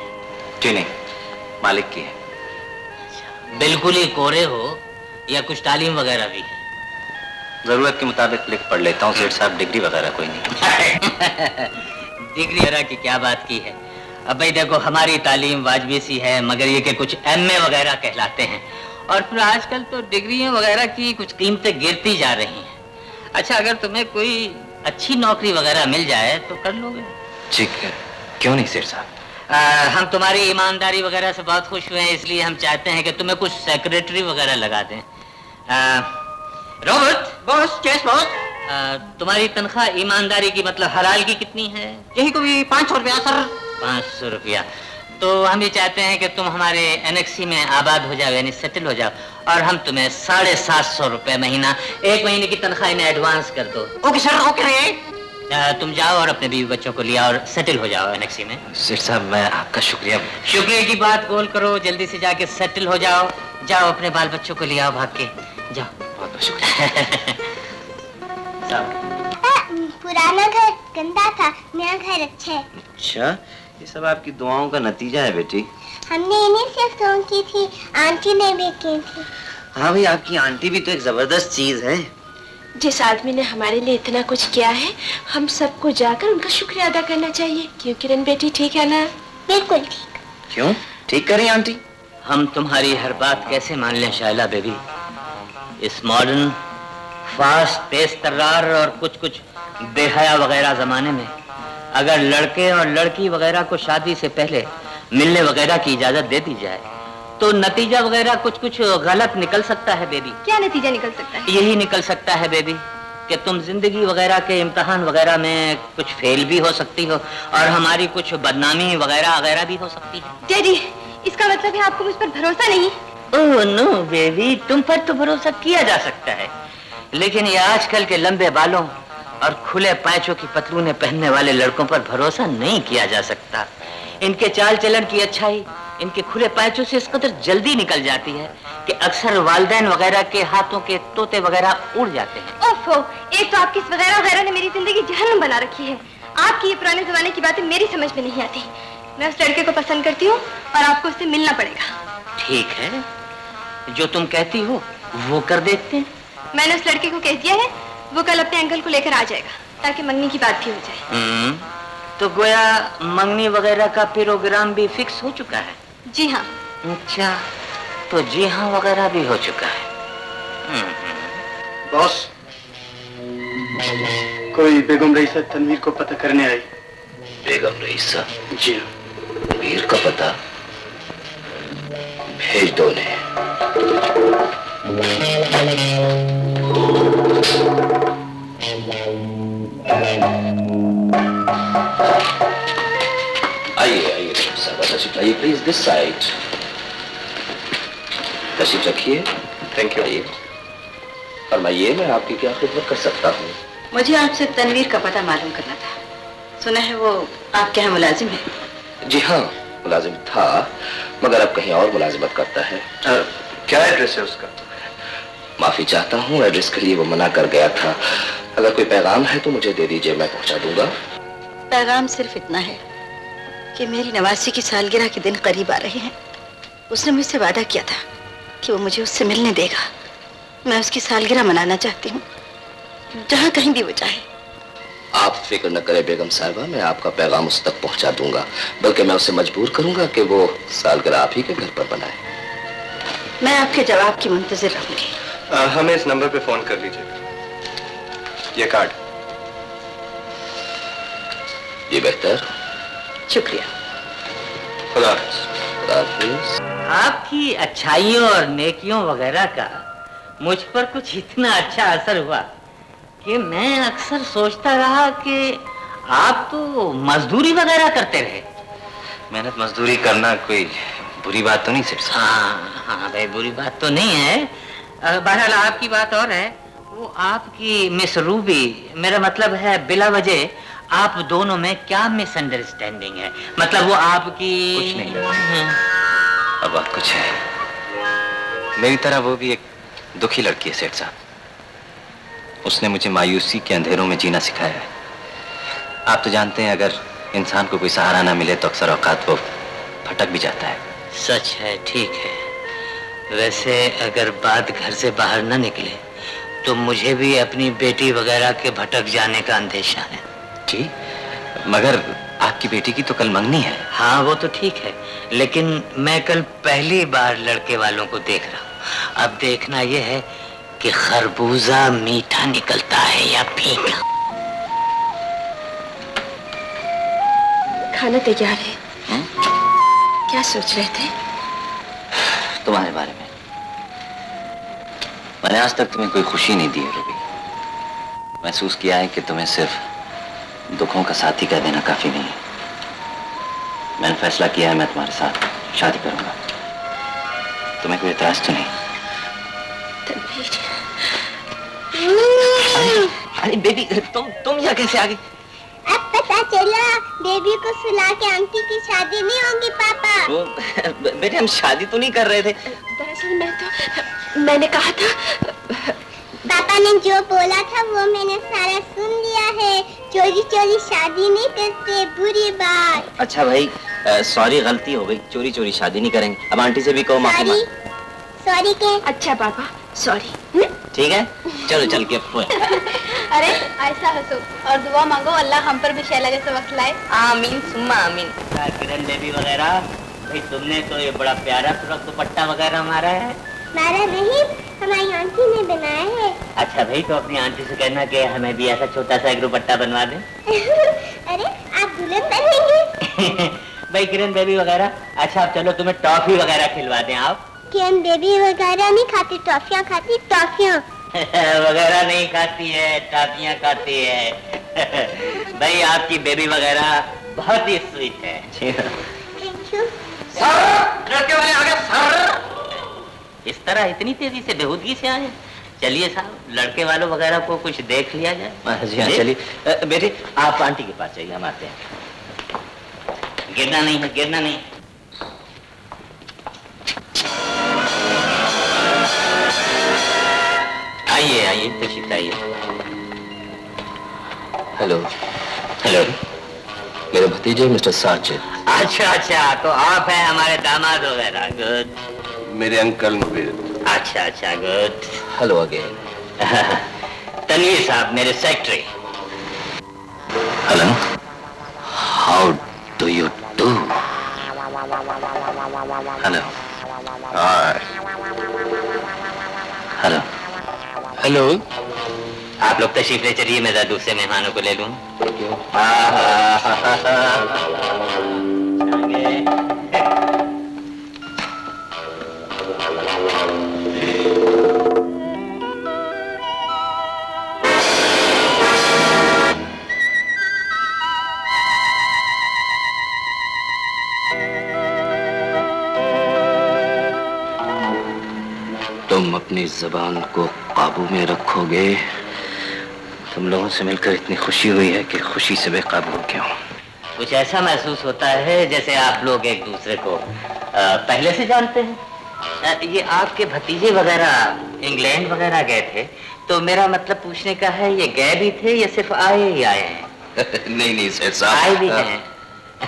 B: जी नहीं, मालिक की है।
M: बिल्कुल ही कोरे हो या कुछ तालीम वगैरह भी है?
B: जरूरत के मुताबिक लिख पढ़ लेता हूँ सेठ साहब, डिग्री वगैरह कोई नहीं।
M: डिग्री वगैरह की क्या बात की है? अब भाई देखो, हमारी तालीम वाजबी सी है, मगर ये कि कुछ MA वगैरह कहलाते हैं। और फिर आजकल तो डिग्रियां वगैरह की कुछ कीमतें गिरती जा रही हैं। अच्छा, अगर तुम्हें कोई अच्छी नौकरी वगैरह मिल जाए तो कर लोगे?
B: ठीक है, क्यों नहीं सेठ साहब।
M: हम तुम्हारी ईमानदारी वगैरह से बहुत खुश हुए हैं, इसलिए हम चाहते हैं कि तुम्हें कुछ सेक्रेटरी वगैरह लगा दें। रॉबर्ट।
J: Boss, case boss.
M: तुम्हारी तनख्वाह ईमानदारी की मतलब हलाल की कितनी है?
J: यही कोई 500 रुपया सर।
M: 500 रुपया। तो हम ये चाहते हैं कि तुम हमारे एनेक्सी में आबाद हो जाओ, यानी सेटल हो जाओ, और हम तुम्हें 750 रुपए महीना, 1 महीने की तनख्वाह इन्हें एडवांस कर दो।
J: Okay sir, okay.
M: तुम जाओ और अपने बीवी बच्चों को लिया और सेटल हो जाओ एनेक्सी में।
B: सेठ साहब, मैं आपका शुक्रिया।
M: शुक्रिया की बात बोल करो, जल्दी से जाके सेटल हो जाओ। जाओ अपने बाल बच्चों को लिया भाग के, जाओ।
B: बहुत बहुत शुक्रिया।
K: पुराना घर गंदा था, नया घर अच्छा है।
B: अच्छा, ये सब आपकी दुआओं का नतीजा है बेटी।
K: हमने इन्हीं से फोन की थी, आंटी ने भी की थी।
B: हाँ भाई, आपकी आंटी भी तो एक जबरदस्त चीज है।
C: जिस आदमी ने हमारे लिए इतना कुछ किया है, हम सबको जाकर उनका शुक्रिया अदा करना चाहिए। क्यों किरण बेटी, ठीक है ना?
K: बिल्कुल ठीक।
B: क्यों ठीक करें आंटी?
M: हम तुम्हारी हर बात कैसे मान लें शायला बेबी? इस मॉडर्न, फास्ट पेस तर्रार और कुछ बेहया वगैरह जमाने में अगर लड़के और लड़की वगैरह को शादी से पहले मिलने वगैरह की इजाजत दे दी जाए तो नतीजा वगैरह कुछ गलत निकल सकता है बेबी।
C: क्या नतीजा निकल सकता है?
M: यही निकल सकता है बेबी कि तुम जिंदगी वगैरह के इम्तिहान वगैरह में कुछ फेल भी हो सकती हो और हमारी कुछ बदनामी वगैरह भी हो सकती है।
C: डैडी, इसका मतलब है आपको मुझ पर भरोसा नहीं?
M: ओह नो बेबी, तुम पर तो भरोसा किया जा सकता है, लेकिन ये आजकल के लंबे बालों और खुले पैचों की पतलूनें पहनने वाले लड़कों पर भरोसा नहीं किया जा सकता। इनके चाल चलन की अच्छाई इनके खुले पैचों से इस कदर जल्दी निकल जाती है कि अक्सर वालिदैन वगैरह के हाथों के तोते वगैरह उड़ जाते हैं।
C: ओफो, एक तो आपकी इस वगैरह ने मेरी जिंदगी जहन्नुम बना रखी है। आपकी ये पुराने जमाने की बातें मेरी समझ में नहीं आती। मैं उस लड़के को पसंद करती हूँ और आपको उससे मिलना पड़ेगा।
M: ठीक है, जो तुम कहती हो वो कर देते हैं।
C: मैंने उस लड़के को कह दिया है, वो कल अपने अंकल को लेकर आ जाएगा ताकि मंगनी की बात भी हो जाए।
M: तो गोया मंगनी वगैरह का प्रोग्राम भी फिक्स हो चुका है?
C: जी हाँ।
M: अच्छा, तो जी हाँ वगैरह भी हो चुका है।
G: बॉस, कोई बेगम रईसा तनवीर को पता करने आई।
B: बेगम रईसा?
G: जी।
B: वीर का पता?
D: भेज दो उन्हें। आइए आइए साहब, तशरीफ लाइए प्लीज, दिस साइड। तशरीफ रखिए। Thank you. आइए, फरमाइए, मैं आपकी क्या खिदमत कर सकता हूँ?
C: मुझे आपसे तनवीर का पता मालूम करना था। सुना है वो आपके यहाँ मुलाजिम है।
D: जी हाँ, मुलाजिम था, मगर अब कहीं और मुलाजिमत करता है।
F: क्या एड्रेस है उसका?
D: माफी चाहता हूँ, एड्रेस के लिए वो मना कर गया था। अगर कोई पैगाम है तो मुझे दे दीजिए, मैं पहुंचा दूंगा।
C: पैगाम सिर्फ इतना है कि मेरी नवासी की सालगिरह के दिन करीब आ रहे हैं। उसने मुझसे वादा किया था कि वो मुझे उससे मिलने देगा। मैं उसकी सालगिरह मनाना चाहती हूँ, जहाँ कहीं भी वो चाहे।
D: आप फिक्र न करें बेगम साहिबा, मैं आपका पैगाम उस तक पहुंचा दूंगा। बल्कि मैं उसे मजबूर करूंगा कि वो सालगिरह आप ही के घर पर बनाए।
C: मैं आपके जवाब की मुंतजिर रहूंगी।
F: हमें इस नंबर पे फोन कर लीजिए। ये कार्ड।
D: ये बेहतर।
C: शुक्रिया।
D: खुदा हाफिज। खुदा हाफिज।
M: आपकी अच्छाइयों और नेकियों वगैरह का मुझ पर कुछ इतना अच्छा असर हुआ कि मैं अक्सर सोचता रहा कि आप तो मजदूरी वगैरह करते रहे।
B: मेहनत मजदूरी करना कोई बुरी बात तो नहीं सिर्फ?
M: हाँ हाँ भाई, बुरी बात तो नहीं है। बहरहाल आपकी बात और है। वो आपकी मिस रूबी, मेरा मतलब है बिला वजह आप दोनों में क्या मिसअंडरस्टैंडिंग है? मतलब वो आपकी
B: कुछ नहीं। अब बात कुछ है। मेरी तरह वो भी एक दुखी लड़की है सेठ साहब। उसने मुझे मायूसी के अंधेरों में जीना सिखाया है। आप तो जानते हैं, अगर इंसान को कोई सहारा ना मिले तो अक्सर औकात वो भटक भी जाता है।
M: सच है, ठीक है। वैसे अगर बात घर से बाहर न निकले तो मुझे भी अपनी बेटी वगैरह के भटक जाने का अंदेशा है।
B: जी, मगर आपकी बेटी की तो कल मंगनी है।
M: हाँ वो तो ठीक है, लेकिन मैं कल पहली बार लड़के वालों को देख रहा हूँ। अब देखना यह है कि खरबूजा मीठा निकलता है या फीका।
C: खाना तैयार है। क्या सोच रहे थे?
B: तुम्हारे बारे में। मैंने आज तक तुम्हें कोई खुशी नहीं दी है रूबी। महसूस किया है कि तुम्हें सिर्फ दुखों का साथी कह देना काफी नहीं है। मैंने फैसला किया है, मैं तुम्हारे साथ शादी करूंगा। तुम्हें कोई एतराज तो नहीं?
M: अरे बेबी, तुम यहाँ कैसे आ गई?
K: अब पता चला बेबी को सुला के आंटी की शादी नहीं होगी पापा।
B: बेटे हम शादी तो नहीं कर रहे थे।
C: दरअसल मैंने कहा था।
K: पापा ने जो बोला था वो मैंने सारा सुन लिया है। चोरी चोरी शादी नहीं करते, बुरी बात।
B: अच्छा भाई, सॉरी, गलती हो गई। चोरी चोरी शादी नहीं करेंगे। अब आंटी से भी कहो माफी मांग।
K: सॉरी के?
C: अच्छा पापा, सॉरी।
B: ठीक है, चलो चल के।
N: अरे ऐसा हंसो और दुआ मांगो, अल्लाह हम पर भी शैला जैसा वक्त लाए। आमीन सुम्मा आमीन।
M: किरण बेबी वगैरह, भाई तुमने तो ये बड़ा प्यारा फ्रॉक दुपट्टा वगैरह मारा है।
K: मारा नहीं, हमारी आंटी ने बनाया है।
M: अच्छा भाई, तो अपनी आंटी से कहना कि हमें भी ऐसा छोटा सा एक दुपट्टा बनवा दें।
K: अरे आप दुल्हन बनेंगे।
M: भाई किरण बेबी वगैरह, अच्छा अब चलो तुम्हें टॉफी वगैरह खिलवा दें। आप
K: किरण बेबी वगैरह नहीं खाती, टॉफियाँ खाती, टॉफियाँ।
M: वगैरह नहीं खाती है, टॉफियाँ खाती है। भाई आपकी बेबी वगैरह बहुत ही स्वीट है।
K: Thank you.
M: लड़के वाले आ गए सर। इस तरह इतनी तेजी से बेहूदगी से आए? चलिए साहब, लड़के वालों वगैरह को कुछ देख लिया जाए।
B: जी हाँ, चलिए। बेटे आप आंटी के पास जाइए, हम आते हैं।
M: गिरना नहीं है, गिरना नहीं। आइए आइए, तशरीफ लाइए।
D: हेलो। हेलो, मेरे भतीजे मिस्टर साजिद।
M: अच्छा अच्छा, तो आप हैं हमारे दामाद वगैरह। गुड।
D: मेरे अंकल मुबीर।
M: अच्छा अच्छा, गुड।
D: Hello again.
M: तनवीर साहब मेरे secretary.
D: Hello, how do you do? Hello. Hi. Hello.
M: Hello. आप लोग तशरीफ ले चलिए, मैं दूसरे मेहमानों को ले लूं।
D: अपनी जबान को काबू में रखोगे। तुम लोगों से मिलकर इतनी खुशी हुई है कि खुशी से बेकाबू हो गया हूँ।
M: कुछ ऐसा महसूस होता है जैसे आप लोग एक दूसरे को पहले से जानते हैं। ये आपके भतीजे वगैरह इंग्लैंड वगैरह गए थे, तो मेरा मतलब पूछने का है, ये गए भी थे या सिर्फ आए ही आए हैं?
D: नहीं नहीं सेठ साहब,
M: आए भी हैं।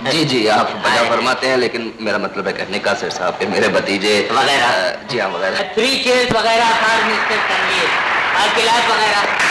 D: जी जी आप बजा फरमाते हैं, लेकिन मेरा मतलब है कहने का सेठ साहब के मेरे भतीजे
M: वगैरह।
D: जी हाँ वगैरह
M: 3 चेयर्स वगैरह गिलास वगैरह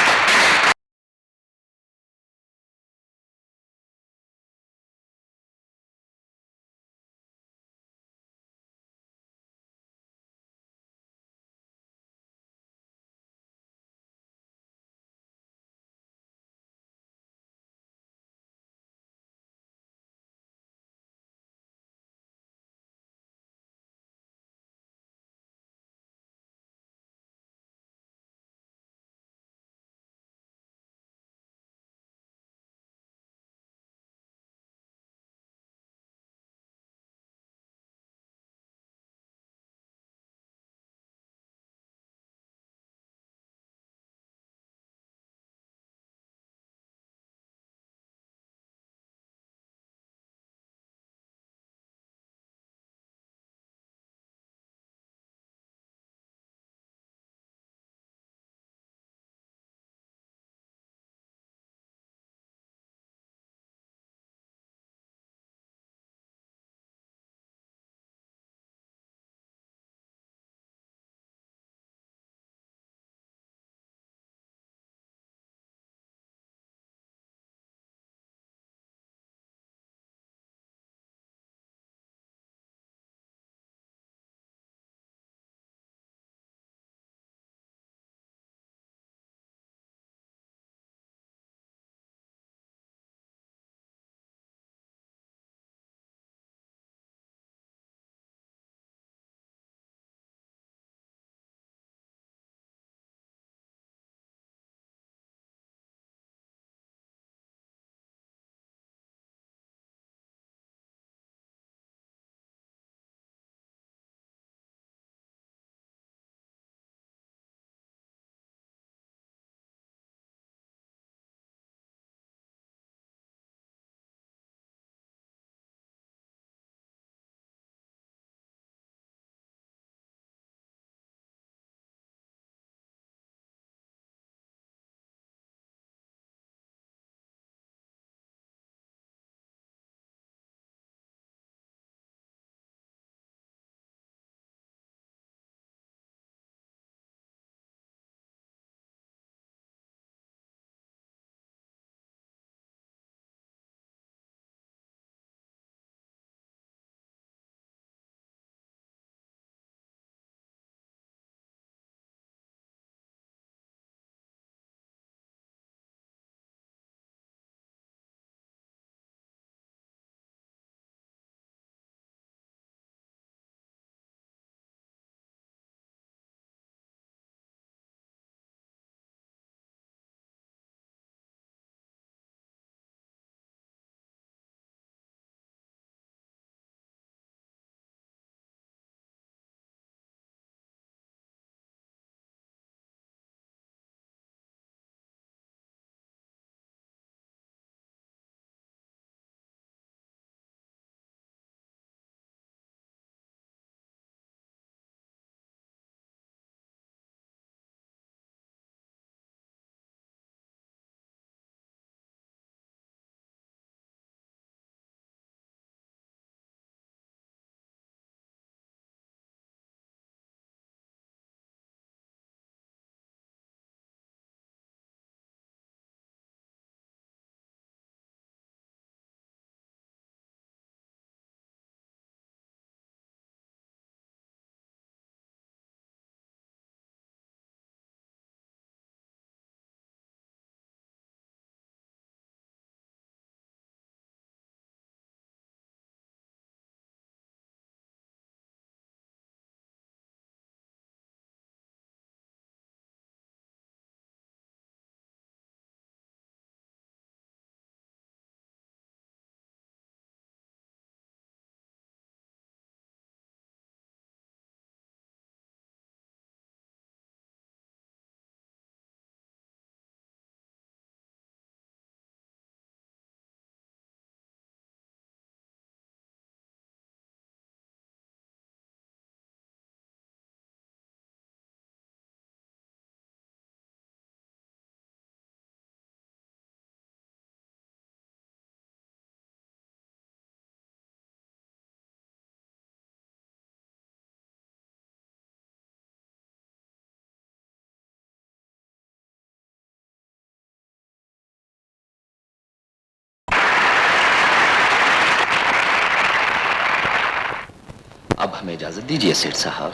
B: हमें इजाजत दीजिए सेठ साहब।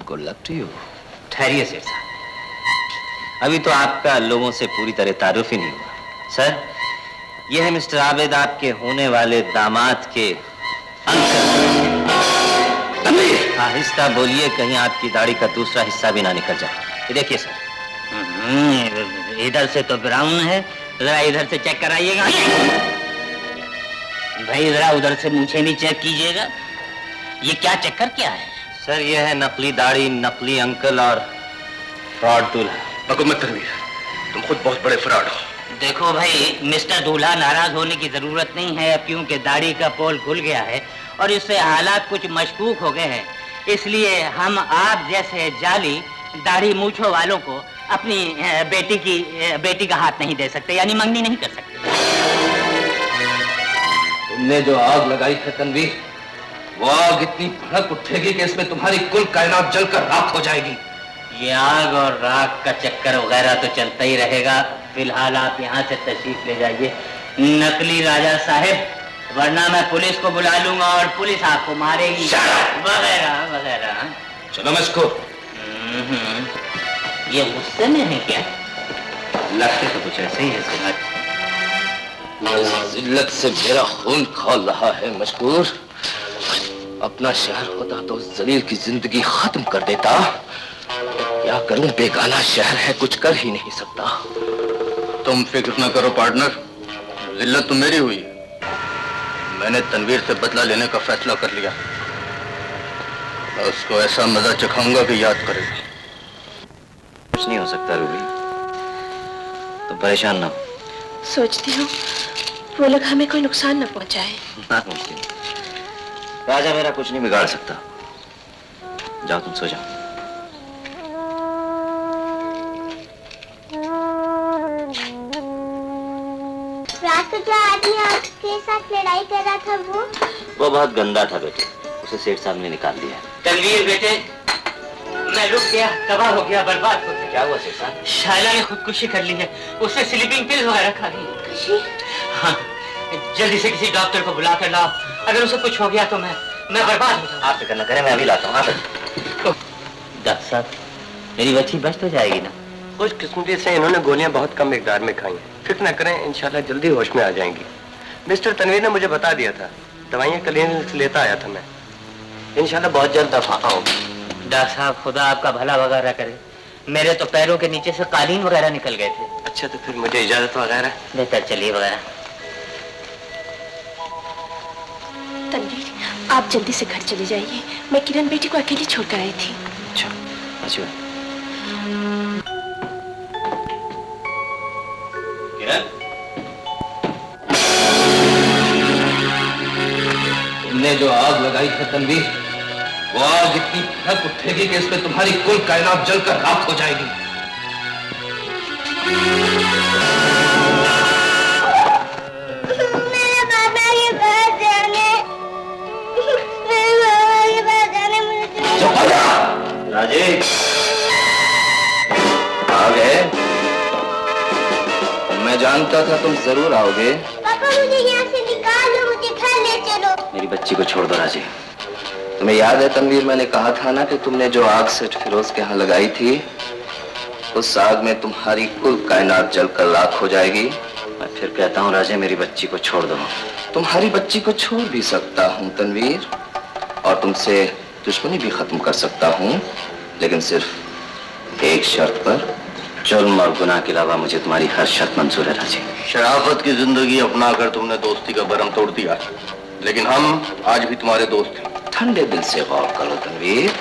B: Good luck to you. ठहरिए सेठ साहब, अभी तो आपका लोगों से पूरी तरह तारुफ ही नहीं हुआ। सर, ये है मिस्टर आबिद, आपके होने वाले दामाद के अंकल। आहिस्ता बोलिए, कहीं आपकी दाढ़ी का दूसरा हिस्सा भी ना निकल जाए। ये देखिए सर।
M: इधर से तो ब्राउन है, जरा इधर से चेक कराइएगा। भाई जरा उधर से मुझे भी चेक कीजिएगा। ये क्या चक्कर क्या है?
B: सर, ये है नकली दाढ़ी, नकली अंकल और फ्रॉड दूल्हा।
A: हुकूमत तनवीर, तुम खुद बहुत बड़े फ्रॉड हो।
M: देखो भाई, मिस्टर दूल्हा नाराज होने की जरूरत नहीं है, क्योंकि दाढ़ी का पोल खुल गया है और इससे हालात कुछ मशकूक हो गए हैं। इसलिए हम आप जैसे जाली दाढ़ी मूछों वालों को अपनी बेटी का हाथ नहीं दे सकते, यानी मंगनी नहीं कर सकते।
B: तुमने जो आग लगाई है तनवीर, वो आग इतनी भड़क उठेगी कि इसमें तुम्हारी कुल कायनात जलकर राख हो जाएगी।
M: ये आग और राख का चक्कर वगैरह तो चलता ही रहेगा। फिलहाल आप यहाँ से तशरीफ ले जाइए नकली राजा साहब, वरना मैं पुलिस को बुला लूंगा और पुलिस आपको मारेगी वगैरह वगैरह।
B: चलो मस्को।
M: ये गुस्से में है क्या?
B: लगते तो कुछ ऐसे ही है। जिल्लत से मेरा खून खौल रहा है मशकूर। अपना शहर होता तो उस जलील की जिंदगी खत्म कर देता। क्या करूं, बेगाना शहर है, कुछ कर ही नहीं सकता।
A: तुम फिक्र न करो पार्टनर, जिल्लत तो मेरी हुई है। मैंने तनवीर से बदला लेने का फैसला कर लिया। मैं उसको ऐसा मजा चखाऊंगा कि याद करेगा।
B: कुछ नहीं हो सकता रूबी, तुम परेशान ना हो।
C: सोचती हूँ वो लोग हमें कोई नुकसान न पहुंचाए।
B: नामुमकिन। राजा मेरा कुछ नहीं बिगाड़ सकता। जाओ तुम सो जाओ।
K: रात को जो आदमी आपके साथ लड़ाई कर रहा था वो
B: बहुत गंदा था बेटे, उसे सेठ साहब ने निकाल दिया।
M: तनवीर बेटे, मैं रुक गया, तबाह हो गया, बर्बाद हो गया।
B: क्या हुआ सेठ साहब?
M: शायला ने खुदकुशी कर ली है, उसने स्लीपिंग पिल वगैरह खा ली। हाँ, जल्दी से किसी डॉक्टर को बुला कर लाओ। अगर उसे कुछ हो गया तो मैं बर्बाद हो जाऊंगा।
B: आप फिक्र न करें, मैं अभी लाता हूँ।
M: डॉक्टर साहब, मेरी बच्ची बच तो जाएगी ना?
F: खुशकिस्मती से इन्होंने गोलियां बहुत कम मिकदार में खाई हैं। फिक्र न करें, इंशाल्लाह जल्दी होश में आ जाएंगी। मिस्टर तनवीर ने मुझे बता दिया था, दवाइयाँ क्लिनिक से लेता आया था मैं। इंशाल्लाह बहुत जल्द दफा आऊंगा।
M: डॉक्टर साहब, खुदा आपका भला वगैरह करे। मेरे तो पैरों के नीचे से कालीन वगैरह निकल गए थे।
F: अच्छा, तो फिर मुझे इजाजत वगैरह?
M: बेहतर चलिए वगैरह।
C: तनवीर, आप जल्दी से घर चले जाइए। मैं किरण बेटी को अकेली छोड़कर आई थी।
B: अच्छा, अच्छा। किरण, तुमने जो आग लगाई है तनवीर, वो आग इतनी भड़क उठेगी कि इसमें तुम्हारी कुल कायनात जलकर राख हो जाएगी।
K: मेरे पापा के पास जाने, मेरे पापा के पास जाने मुझे।
B: राजेश, आ गए? मैं जानता था तुम जरूर आओगे।
K: पापा, मुझे यहाँ से निकाल लो, मुझे घर ले चलो।
B: मेरी बच्ची को छोड़ दो राजे। तुम्हें याद है तनवीर, मैंने कहा था ना कि तुमने जो आग सेठ फिरोज के यहाँ लगाई थी, उस आग में तुम्हारी कुल कायनात जलकर राख हो जाएगी। मैं फिर कहता हूँ राजे, मेरी बच्ची को छोड़ दो। तुम्हारी बच्ची को छोड़ भी सकता हूँ तनवीर, और तुमसे दुश्मनी भी खत्म कर सकता हूँ, लेकिन सिर्फ एक शर्त पर। जुल्म और गुनाह के अलावा मुझे तुम्हारी हर शर्त मंजूर है राजे।
A: शराफत की जिंदगी अपनाकर तुमने दोस्ती का भरम तोड़ दिया, लेकिन हम आज भी तुम्हारे दोस्त हैं।
B: ठंडे दिल से गौर करो तनवीर,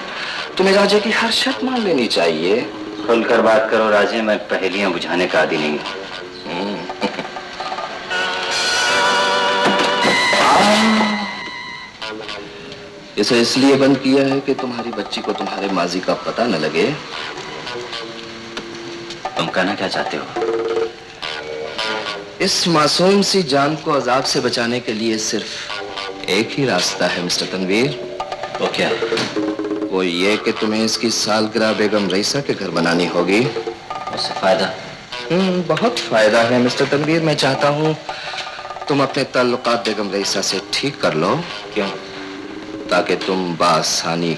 B: तुम्हें राजे की हर शर्त मान लेनी चाहिए। खुलकर बात करो राजे, मैं पहेलियां बुझाने का आदी नहीं हूं। इसे इसलिए बंद किया है कि तुम्हारी बच्ची को तुम्हारे माजी का पता न लगे। तुम कहना क्या चाहते हो? इस मासूम सी जान को अजाब से बचाने के लिए सिर्फ एक ही रास्ता है मिस्टर तनवीर। वो क्या? वो ये कि तुम्हें इसकी सालगिरह बेगम रईसा के घर बनानी होगी। उससे फायदा? बहुत फायदा है मिस्टर तनवीर। मैं चाहता हूँ तुम अपने ताल्लुकात बेगम रईसा से ठीक कर लो। क्यों?
A: ताकि तुम बासानी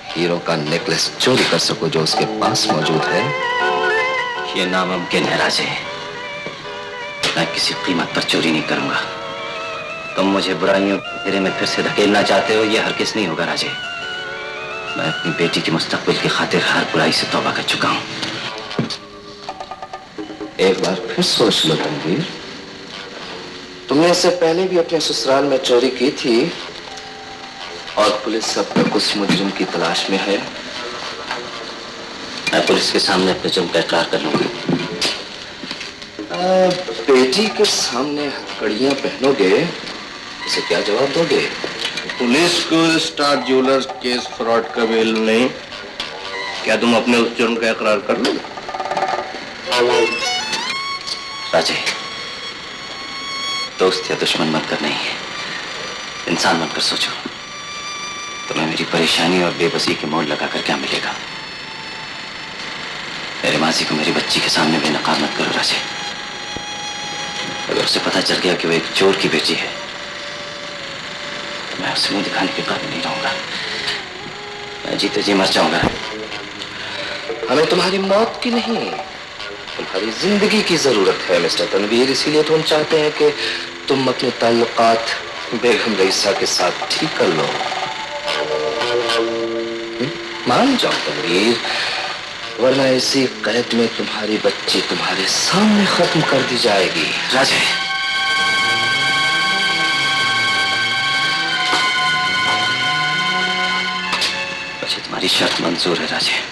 A: हीरो का नेकलेस चोरी कर सको जो उसके पास मौजूद है?
B: ये नामुमकिन है राजे। मैं किसी कीमत पर चोरी नहीं करूंगा। तुम मुझे बुराइयों के घेरे में फिर से धकेलना चाहते हो, ये हरगिज़ नहीं होगा राजे। मैं अपनी बेटी के मुस्तकबिल की खातिर हर बुराई से तौबा कर चुका हूं।
A: एक बार फिर सोच लो तनवीर, तुमने इससे पहले भी अपने ससुराल में चोरी की थी और पुलिस अब तक उस मुजरिम की तलाश में है।
B: मैं पुलिस के सामने अपने जुर्म का इकरार कर लूंगा।
A: बेटी के सामने हथकड़ियां पहनोगे, इसे क्या जवाब दोगे? पुलिस को स्टार ज्वेलर्स केस फ्रॉड का बेल नहीं, क्या तुम अपने उस जुर्म का इकरार कर लोगे?
B: राजे, दोस्त या दुश्मन बनकर नहीं, इंसान बनकर सोचो। तुम्हें मेरी परेशानी और बेबसी की मोल लगाकर क्या मिलेगा? मेरे माजी को मेरी बच्ची के सामने बेनकाब मत करो राजे। अगर उसे पता चल गया कि वो एक चोर की बेटी है, मैं उसे मुंह दिखाने के काबिल नहीं रहूंगा। मैं जीते जी मर जाऊंगा।
A: हमें तुम्हारी मौत की नहीं, तुम्हारी जिंदगी की जरूरत है मिस्टर तनवीर। इसीलिए तो हम चाहते हैं कि तुम अपने ताल्लुकात बेगम रईसा के साथ ठीक कर लो। मान जाओ तनवीर, वरना इसी कैद में तुम्हारी बच्ची तुम्हारे सामने खत्म कर दी जाएगी।
B: राजे, मुझे तुम्हारी शर्त मंजूर है राजे।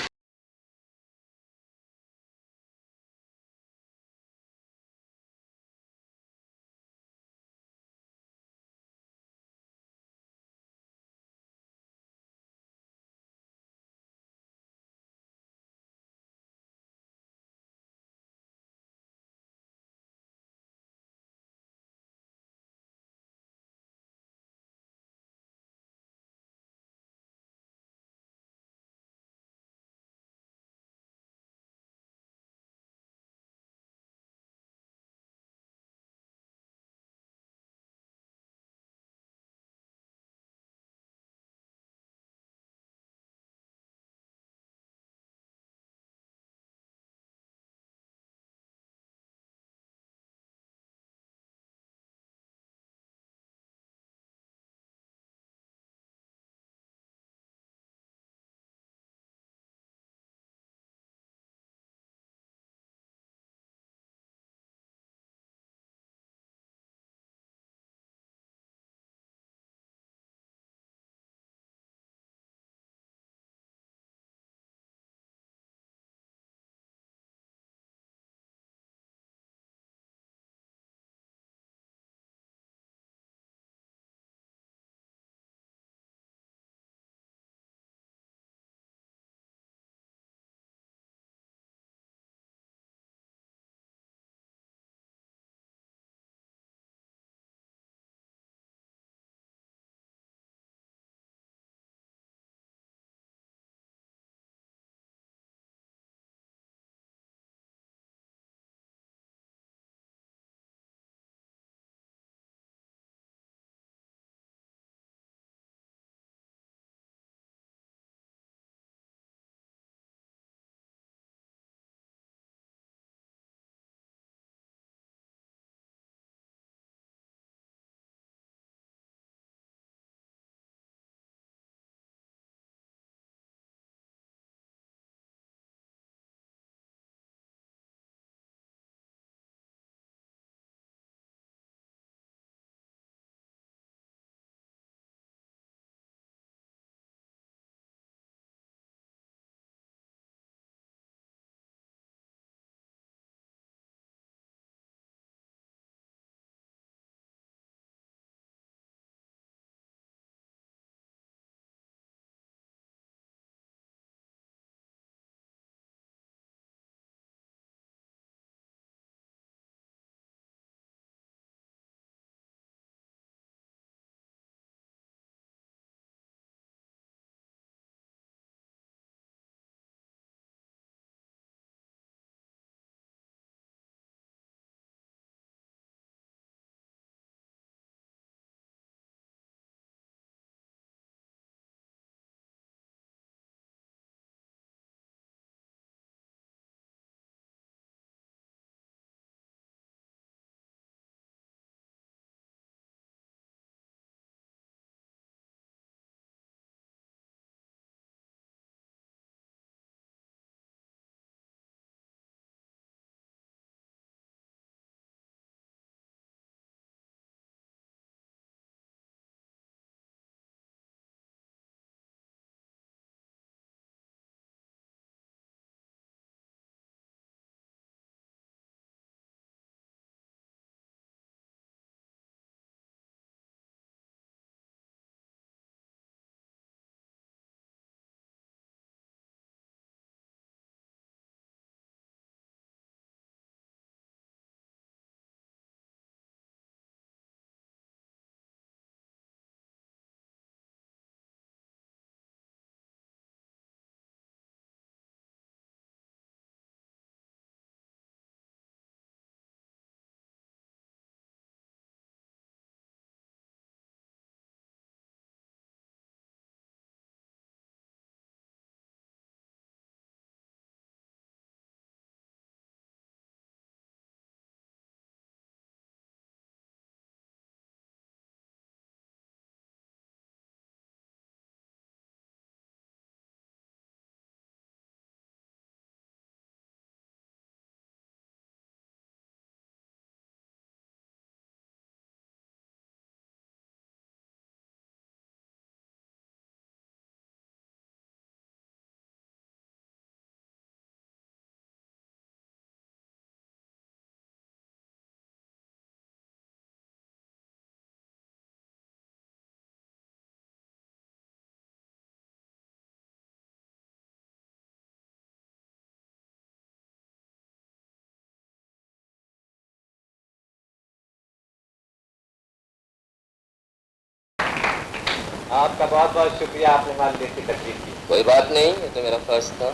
O: आपका बहुत बहुत शुक्रिया, आपने हमारे लिए इतनी तकलीफ की।
A: कोई बात नहीं, ये तो मेरा फर्ज था।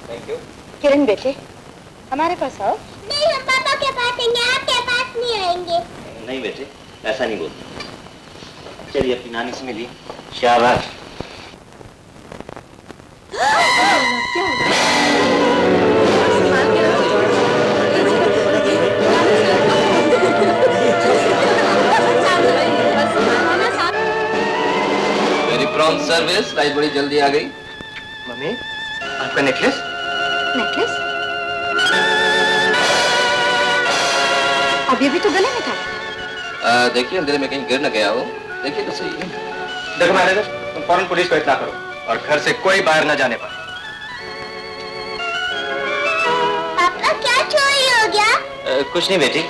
O: Thank you.
C: किरण बेटे, हमारे पास आओ।
K: नहीं, हम पापा के पास आएंगे, आपके पास नहीं आएंगे।
B: नहीं बेटे, ऐसा नहीं बोलते। चलिए अपनी नानी से मिलिए। शाबाश।
A: वेरी प्रॉम्प्ट सर्विस, लाइट बड़ी जल्दी आ गई।
O: मम्मी, आपका नेकलेस?
C: नेकलेस? अभी भी तो गले में था।
A: देखिए अंधेरे में कहीं गिर न गया हो, देखिए तो सही है।
O: देखो मैनेजर, तुम फौरन पुलिस को इत्तला करो और घर से कोई बाहर न जाने पाए।
K: पापा क्या चोरी हो गया?
B: कुछ नहीं बेटी,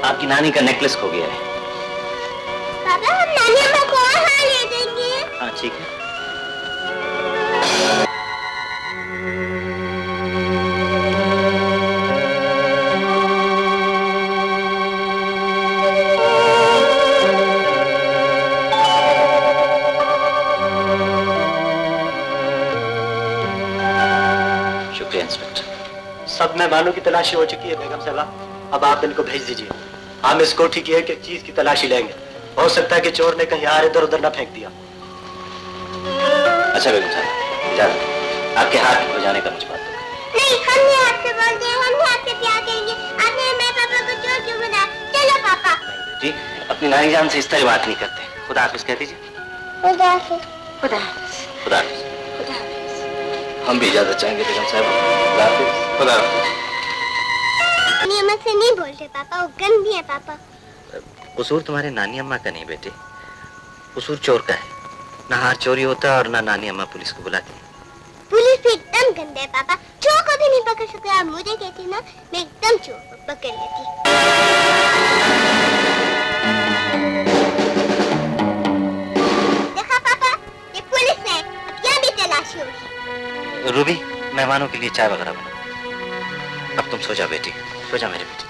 B: आपकी नानी का नेकलेस खो गया है।
K: पापा, हम नानी अम्मा को वहाँ ले देंगे।
B: हाँ ठीक है। शुक्रिया इंस्पेक्टर।
G: सब मेहमानों की तलाशी हो चुकी है बेगम साहब, अब आप इनको भेज दीजिए। हम इस कोठी की एक एक चीज की तलाशी लेंगे। हो सकता है कि चोर ने कहीं यार इधर उधर न फेंक दिया।
B: अच्छा बेगम साहब, इजाजत। आपके हाथ हो जाने का मुझे बात दो।
K: नहीं, हम नहीं आपसे बोलते हैं, हम नहीं आपसे प्यार करेंगे। आपने मेरे पापा को चोर क्यों बनाया? चलो पापा।
B: जी, अपनी नानी जान से इस तरह बात नहीं करते। खुदा हाफिज कह दीजिए।
K: खुदा हाफिज।
C: खुदा हाफिज।
B: खुदा हाफिज।
A: हम भी इजाजत चाहेंगे बेगम साहब। खुदा हाफिज। खुदा हाफिज।
K: नानी अम्मा से नहीं बोलते पापा, वो गंदी है पापा।
B: कसूर तुम्हारे नानी अम्मा का नहीं बेटे, कसूर चोर का है। ना हार चोरी होता और ना नानी अम्मा पुलिस को बुलाती।
K: पुलिस भी एकदम गंदे है पापा, चोर को भी नहीं पकड़ सकते। आप मुझे कहती ना, मैं एकदम चोर को पकड़ लेती। देखा पापा, ये पुलिस है, अब यहाँ भी तलाशी होगी।
B: रूबी, मेहमानों के लिए चाय वगैरह बना। अब तुम सो जा बेटी, सो जा मेरी बेटी।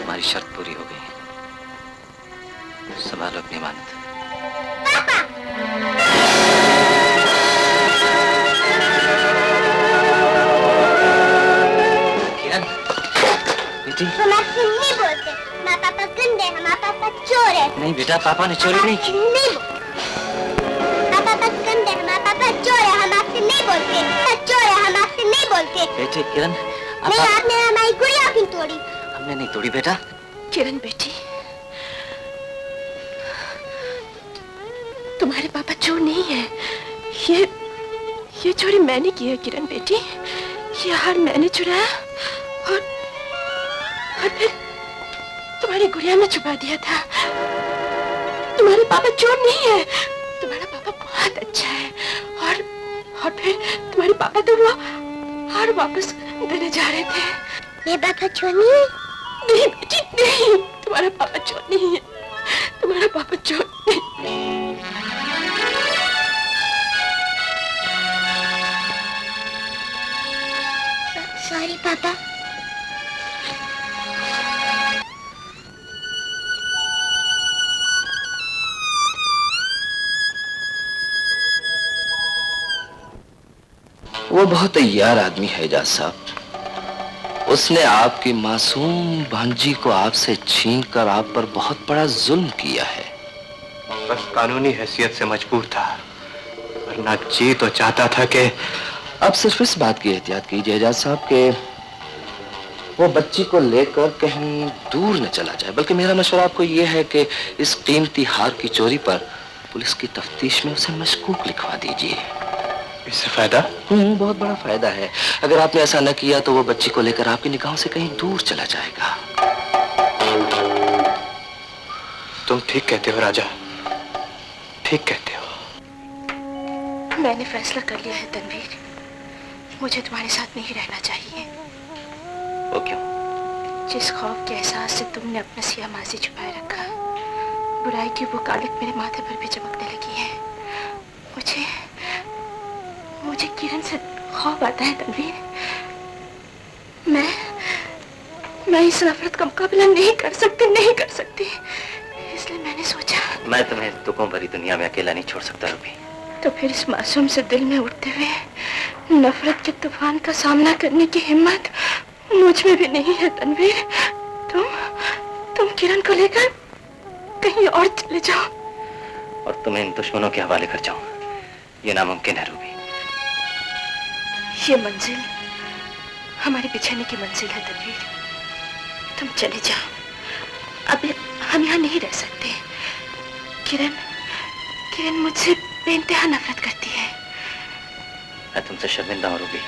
B: हमारी शर्त पूरी हो गई। संभालो अपनी अमानत। किरण, बेटी।
K: हम आपसे नहीं बोलते, हमारा पापा गंदे, हमारा पापा चोर है।
B: नहीं बेटा, पापा ने चोरी नहीं की।
K: नहीं, हमारा पापा गंदे, हमारा पापा चोर है, हम आपसे नहीं बोलते। चोर है, हम आपसे नहीं बोलते।
B: बेटे किरण,
K: नहीं, आपने हमारी गुड़िया क्यों तोड़ी?
B: हमने नहीं तोड़ी बेटा।
C: किरण बेटी, तुम्हारे पापा चोर नहीं है। ये चोरी मैंने की है किरण बेटी। ये हार मैंने चुराया और फिर तुम्हारी गुड़िया में छुपा दिया था। तुम्हारे पापा चोर नहीं है, तुम्हारा पापा बहुत अच्छा है। और फिर तुम्हारे पापा तो वो हार वापस देने जा रहे थे।
K: मेरे पापा चोर नहीं है?
C: नहीं बेटी नहीं, तुम्हारा पापा चोर नहीं है, तुम्हारा पापा चोर नहीं।
K: सॉरी पापा।
A: वो बहुत तैयार आदमी है एजाज साहब। उसने आपकी मासूम भांजी को आपसे छीनकर आप पर बहुत बड़ा जुल्म किया है।
O: बस कानूनी हैसियत से मजबूर था, वरना जी तो चाहता था कि
A: अब सिर्फ इस बात की एहतियात कीजिए एजाज साहब के वो बच्ची को लेकर कहीं दूर न चला जाए। बल्कि मेरा मशवरा आपको ये है कि इस कीमती हार की चोरी पर पुलिस की तफ्तीश में उसे मशकूक लिखवा दीजिए।
O: इससे फायदा?
A: बहुत बड़ा फायदा है। अगर आपने ऐसा न किया तो वो बच्ची को लेकर आपकी निगाहों से कहीं दूर चला जाएगा।
O: तुम ठीक कहते हो राजा, ठीक कहते हो।
C: मैंने फैसला कर लिया है तनवीर, मुझे तुम्हारे साथ नहीं रहना चाहिए।
D: वो क्यों?
C: जिस खौफ के एहसास से तुमने अपना सिया माजी छुपाए रखा, बुराई की वो कालिक मेरे माथे पर भी चमकने लगी है। मुझे किरण से खौफ आता है तनवीर। मैं इस नफरत का मुकाबला नहीं कर सकती। इसलिए मैंने सोचा
D: मैं तुम्हें दुखों भरी दुनिया में अकेला नहीं छोड़ सकता रूबी।
C: तो फिर इस मासूम से दिल में उठते हुए नफरत के तूफान का सामना करने की हिम्मत मुझ में भी नहीं है तनवीर। तुम किरण को लेकर कहीं और चले जाओ
D: और तुम्हें इन दुश्मनों के हवाले कर जाऊं, ये नामुमकिन है रूबी।
C: ये मंजिल हमारे बिछड़ने की मंजिल है तनवीर। तुम चले जाओ, अब हम यहाँ नहीं रह सकते। किरण मुझसे बेइंतहा नफरत करती है।
D: मैं तुमसे शर्मिंदा हूं रूबी।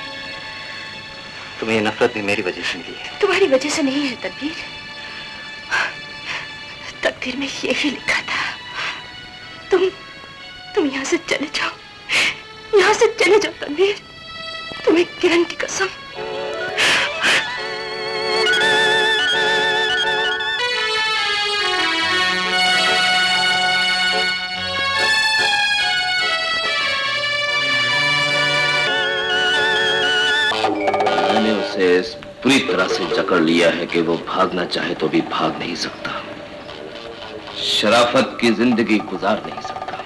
D: तुम्हें ये नफरत भी मेरी वजह से मिली है।
C: तुम्हारी वजह से नहीं है तनवीर, तकदीर में यही लिखा था। तुम यहाँ से चले जाओ तनवीर, तुम्हें किरण की कसम।
A: मैंने उसे इस पूरी तरह से जकड़ लिया है कि वो भागना चाहे तो भी भाग नहीं सकता, शराफत की जिंदगी गुजार नहीं सकता।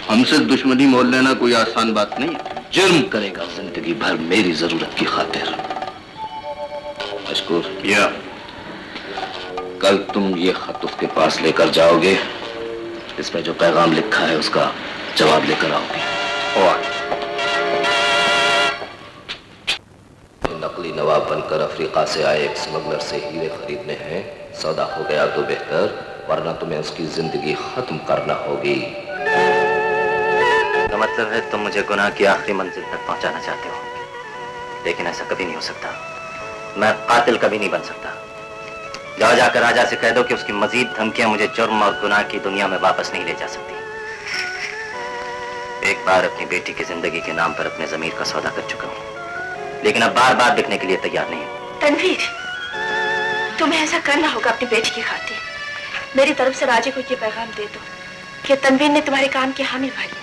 A: हमसे दुश्मनी मोल लेना कोई आसान बात नहीं। जुर्म करेगा जिंदगी भर मेरी जरूरत की खातिर। मशकूर। या कल तुम ये खत उसके पास लेकर जाओगे, इसमें जो पैगाम लिखा है उसका जवाब लेकर आओगे। और नकली नवाब बनकर अफ्रीका से आए एक स्मगलर से हीरे खरीदने हैं। सौदा हो गया तो बेहतर, वरना तुम्हें उसकी जिंदगी खत्म करना होगी।
D: तो मतलब है तुम मुझे गुनाह की आखिरी मंजिल तक पहुंचाना चाहते हो, लेकिन ऐसा कभी नहीं हो सकता। मैं कातिल कभी नहीं बन सकता। जाओ जाकर राजा से कह दो कि उसकी मजीद धमकियां मुझे जुर्म और गुनाह की दुनिया में वापस नहीं ले जा सकती। एक बार अपनी बेटी की जिंदगी के नाम पर अपने जमीर का सौदा कर चुका हूं, लेकिन अब बार बार बिकने के लिए तैयार नहीं हूं।
C: तनवीर, तुम्हें ऐसा करना होगा अपनी बेटी की खातिर। मेरी तरफ से राजे को ये पैगाम दे दो कि तनवीर ने तुम्हारे काम की हामी भरी।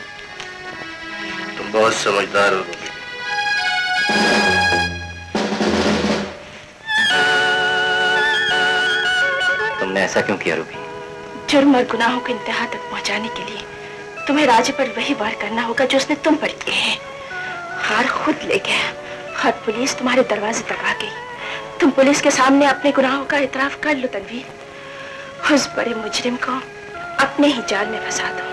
A: तुम बहुत समझदार हो।
D: तुमने ऐसा क्यों किया रूबी?
C: जुर्म और गुनाहों को इंतहा तक पहुंचाने के लिए तुम्हें राजे पर वही वार करना होगा जो उसने तुम पर किए हैं। हार खुद ले गया और पुलिस तुम्हारे दरवाजे तक आ गई। तुम पुलिस के सामने अपने गुनाहों का इतराफ कर लो तनवीर, उस बड़े मुजरिम को अपने ही जाल में फंसा दो।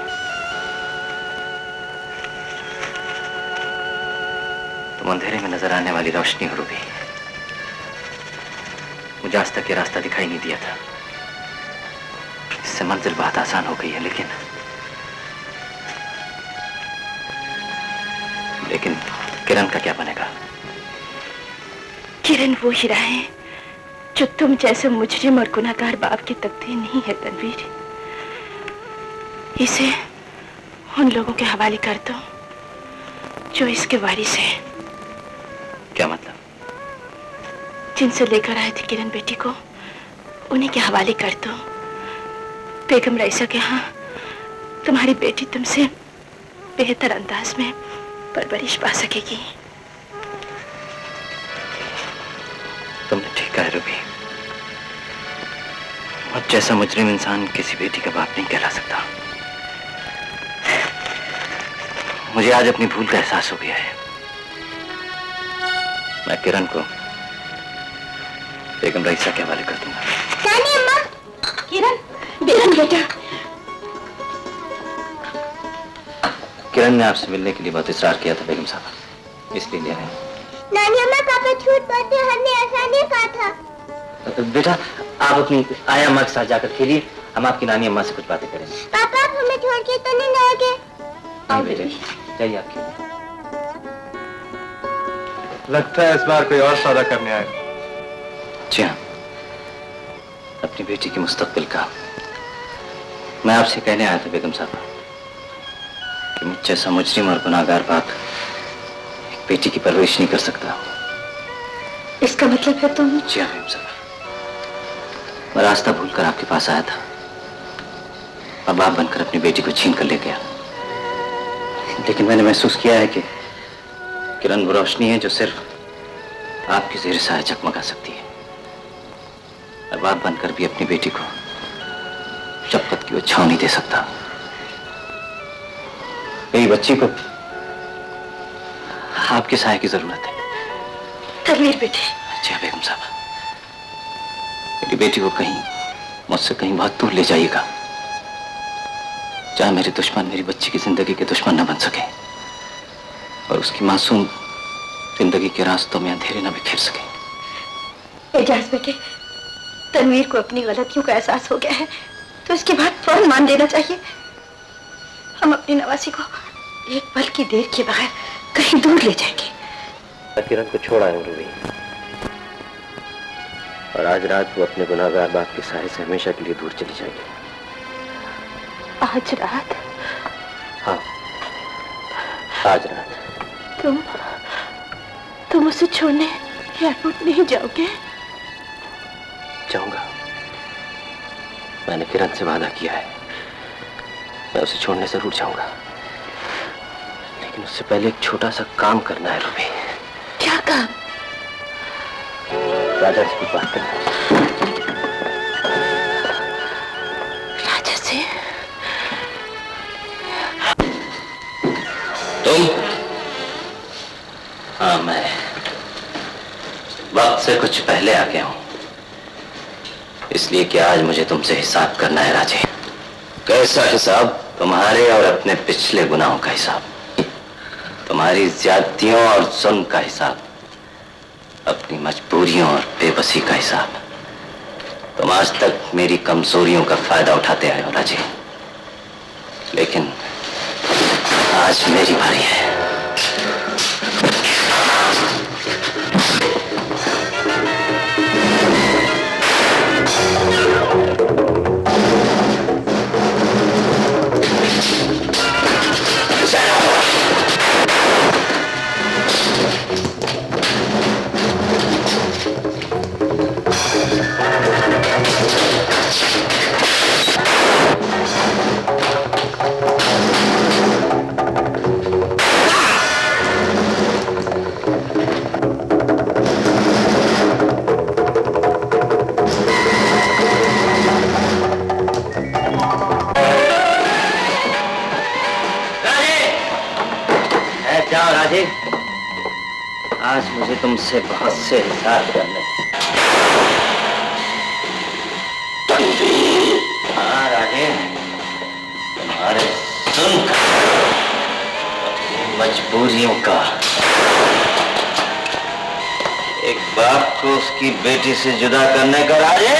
D: तुम अंधेरे में नजर आने वाली रोशनी हो रूबी। मुझे आज तक ये रास्ता दिखाई नहीं दिया था। इससे मंजिल बहुत आसान हो गई है, लेकिन किरण का क्या बनेगा?
C: किरण वो हीरा है जो तुम जैसे मुजरिम और गुनाहगार बाप की तकदीर नहीं है तनवीर। इसे उन लोगों के हवाले कर दो जो इसके वारिस हैं।
D: क्या मतलब?
C: जिनसे लेकर आए थे किरण बेटी को, उन्हीं के हवाले कर दो। बेगम रईसा के यहाँ तुम्हारी बेटी तुमसे बेहतर अंदाज में परवरिश पा सकेगी।
D: तुमने ठीक कहा रूबी। मुझ जैसा मुजरिम इंसान किसी बेटी का बाप नहीं कहला सकता। मुझे आज अपनी भूल का एहसास हो गया है। मैं किरण को बेगम रईसा के हवाले कर दूंगा।
C: नानी अम्मा, किरण बेटा।
D: किरण ने आपसे मिलने के लिए बहुत इस्रार किया था बेगम साहब, इसलिए ले आए।
K: नानी अम्मा, पापा झूठ बोलते, हमने ऐसा नहीं कहा था।
B: बेटा आप अपनी आया अम्मा के साथ जाकर खेलिए, हम आपकी नानी अम्मा से कुछ बातें करेंगे।
K: पापा आप हमें छोड़ के तो नहीं जाओगे?
B: नहीं बेटे, जाइए आप खेलिए।
H: लगता है इस बार कोई और सौदा करने आए।
D: जी हाँ, अपनी बेटी के मुस्तकबिल का
B: मैं आपसे कहने आया था बेगम साहब कि मुझ जैसा मुजरिम और गुनाहगार बाप एक बेटी की परवरिश नहीं कर सकता।
C: इसका मतलब है तुम?
B: जी हाँ बेगम साहब, मैं रास्ता भूलकर आपके पास आया था और बाप बनकर अपनी बेटी को छीन कर ले गया। लेकिन मैंने महसूस किया है कि किरण वो रोशनी है जो सिर्फ आपकी ज़ेर साया चकमका सकती है। मैं बाप बनकर भी अपनी बेटी को शपथ की वो छांव नहीं दे सकता। मेरी बच्ची को आपके साये की जरूरत है।
C: तनवीर बेटे।
B: जी हाँ बेगम साहब, मेरी बेटी को कहीं मुझसे कहीं बहुत दूर ले जाइएगा, जहां मेरे दुश्मन मेरी बच्ची की जिंदगी के दुश्मन न बन सके और उसकी मासूम जिंदगी के रास्तों में अंधेरे न बिखेर सके।
C: एजाज बेटे, तनवीर को अपनी गलतियों का एहसास हो गया है तो इसके बाद फौरन मान लेना चाहिए। हम अपनी नवासी को एक पल की देर के बगैर कहीं दूर ले जाएंगे।
D: किरण को छोड़ आया रूबी, और आज रात वो अपने गुनाहगार बाप के साए से हमेशा के लिए दूर चली जाएगी।
C: आज रात?
D: हाँ, आज रात।
C: तुम उसे छोड़ने एयरपोर्ट नहीं जाओगे?
D: जाऊंगा, मैंने किरण से वादा किया है, मैं उसे छोड़ने जरूर जाऊंगा, लेकिन उससे पहले एक छोटा सा काम करना है रूबी।
C: क्या काम?
D: राजा से कुछ बात करना है।
C: राजा से?
B: तुम? हाँ, मैं वक्त से कुछ पहले आ गया हूं, इसलिए कि आज मुझे तुमसे हिसाब करना है राजे। कैसा हिसाब? तुम्हारे और अपने पिछले गुनाहों का हिसाब, तुम्हारी ज्यादतियों और जुल्म का हिसाब, अपनी मजबूरियों और बेबसी का हिसाब। तुम आज तक मेरी कमजोरियों का फायदा उठाते आए हो राजे, लेकिन आज मेरी बारी है। आज मुझे तुमसे बहुत से हिसाब करने। हाँ राजे, तुम्हारे सुनकर मजबूरियों का, एक बाप को उसकी बेटी से जुदा करने का राजे।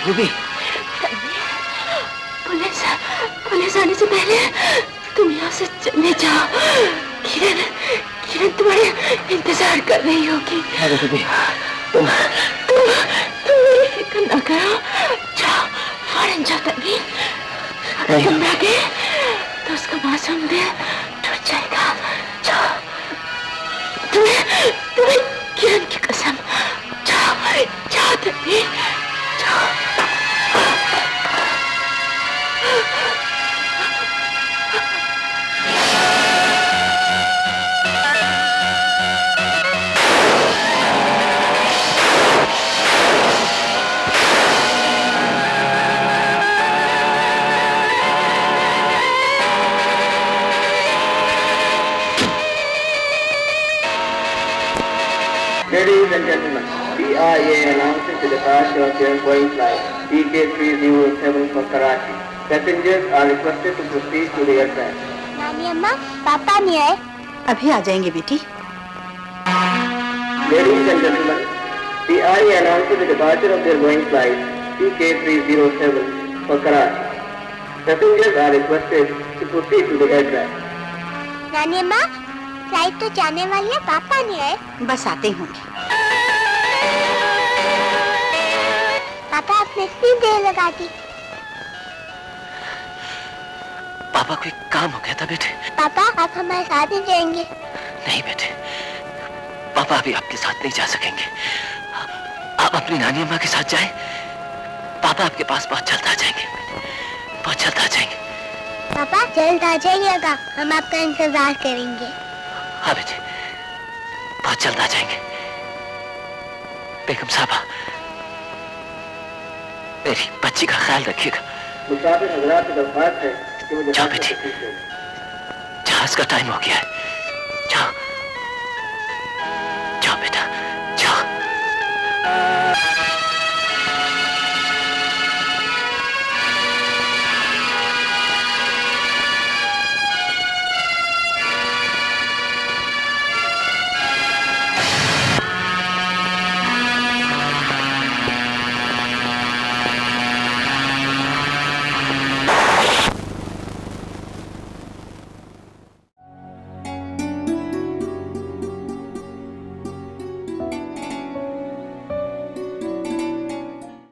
B: रूबी,
C: पुलिस आने से पहले तुम यहाँ से चले जाओ। किरण तुम्हारे इंतजार कर रही होगी।
B: रूबी,
C: तुम मेरी फिक्र न करो, जाओ फौरन जाओ। तनवीर, अगर तुम ना गए तो उसका मासूम दिल टूट जाएगा। जाओ, तुम्हें किरण की कसम, जाओ तनवीर, जाओ।
J: Ladies and gentlemen, PIA announces the departure of their Boeing flight EK307 for Karachi. Passengers are requested to proceed to the aircraft.
K: नानी अम्मा, पापा नहीं आए?
C: अभी आ जाएंगे बेटी।
J: Ladies and gentlemen, PIA announces the departure of their Boeing flight EK307 for Karachi. Passengers are requested to proceed to the aircraft.
K: नानी अम्मा, फ्लाइट तो जाने वाली है, पापा नहीं आए।
C: बस आते होंगे।
K: पापा आपने इतनी देर लगा दी।
F: पापा को एक काम हो गया था बेटे।
K: पापा आप हमारे साथ ही जाएंगे?
F: नहीं बेटे, पापा अभी आपके साथ नहीं जा सकेंगे। आप अपनी नानी अम्मा के साथ जाएं, पापा आपके पास बहुत जल्द आ जाएंगे, बहुत जल्द आ जाएंगे।
K: पापा जल्द आ जाइएगा, हम आपका इंतजार करेंगे।
F: हाँ बेटे, बहुत जल्द आ जाएंगे। बेगम साहबा, मेरी बच्ची का ख्याल रखिएगा।
J: मुसाफिर हजरात से दरख्वास्त है कि
F: जाओ बेटे, जहाज का टाइम हो गया है, जाओ।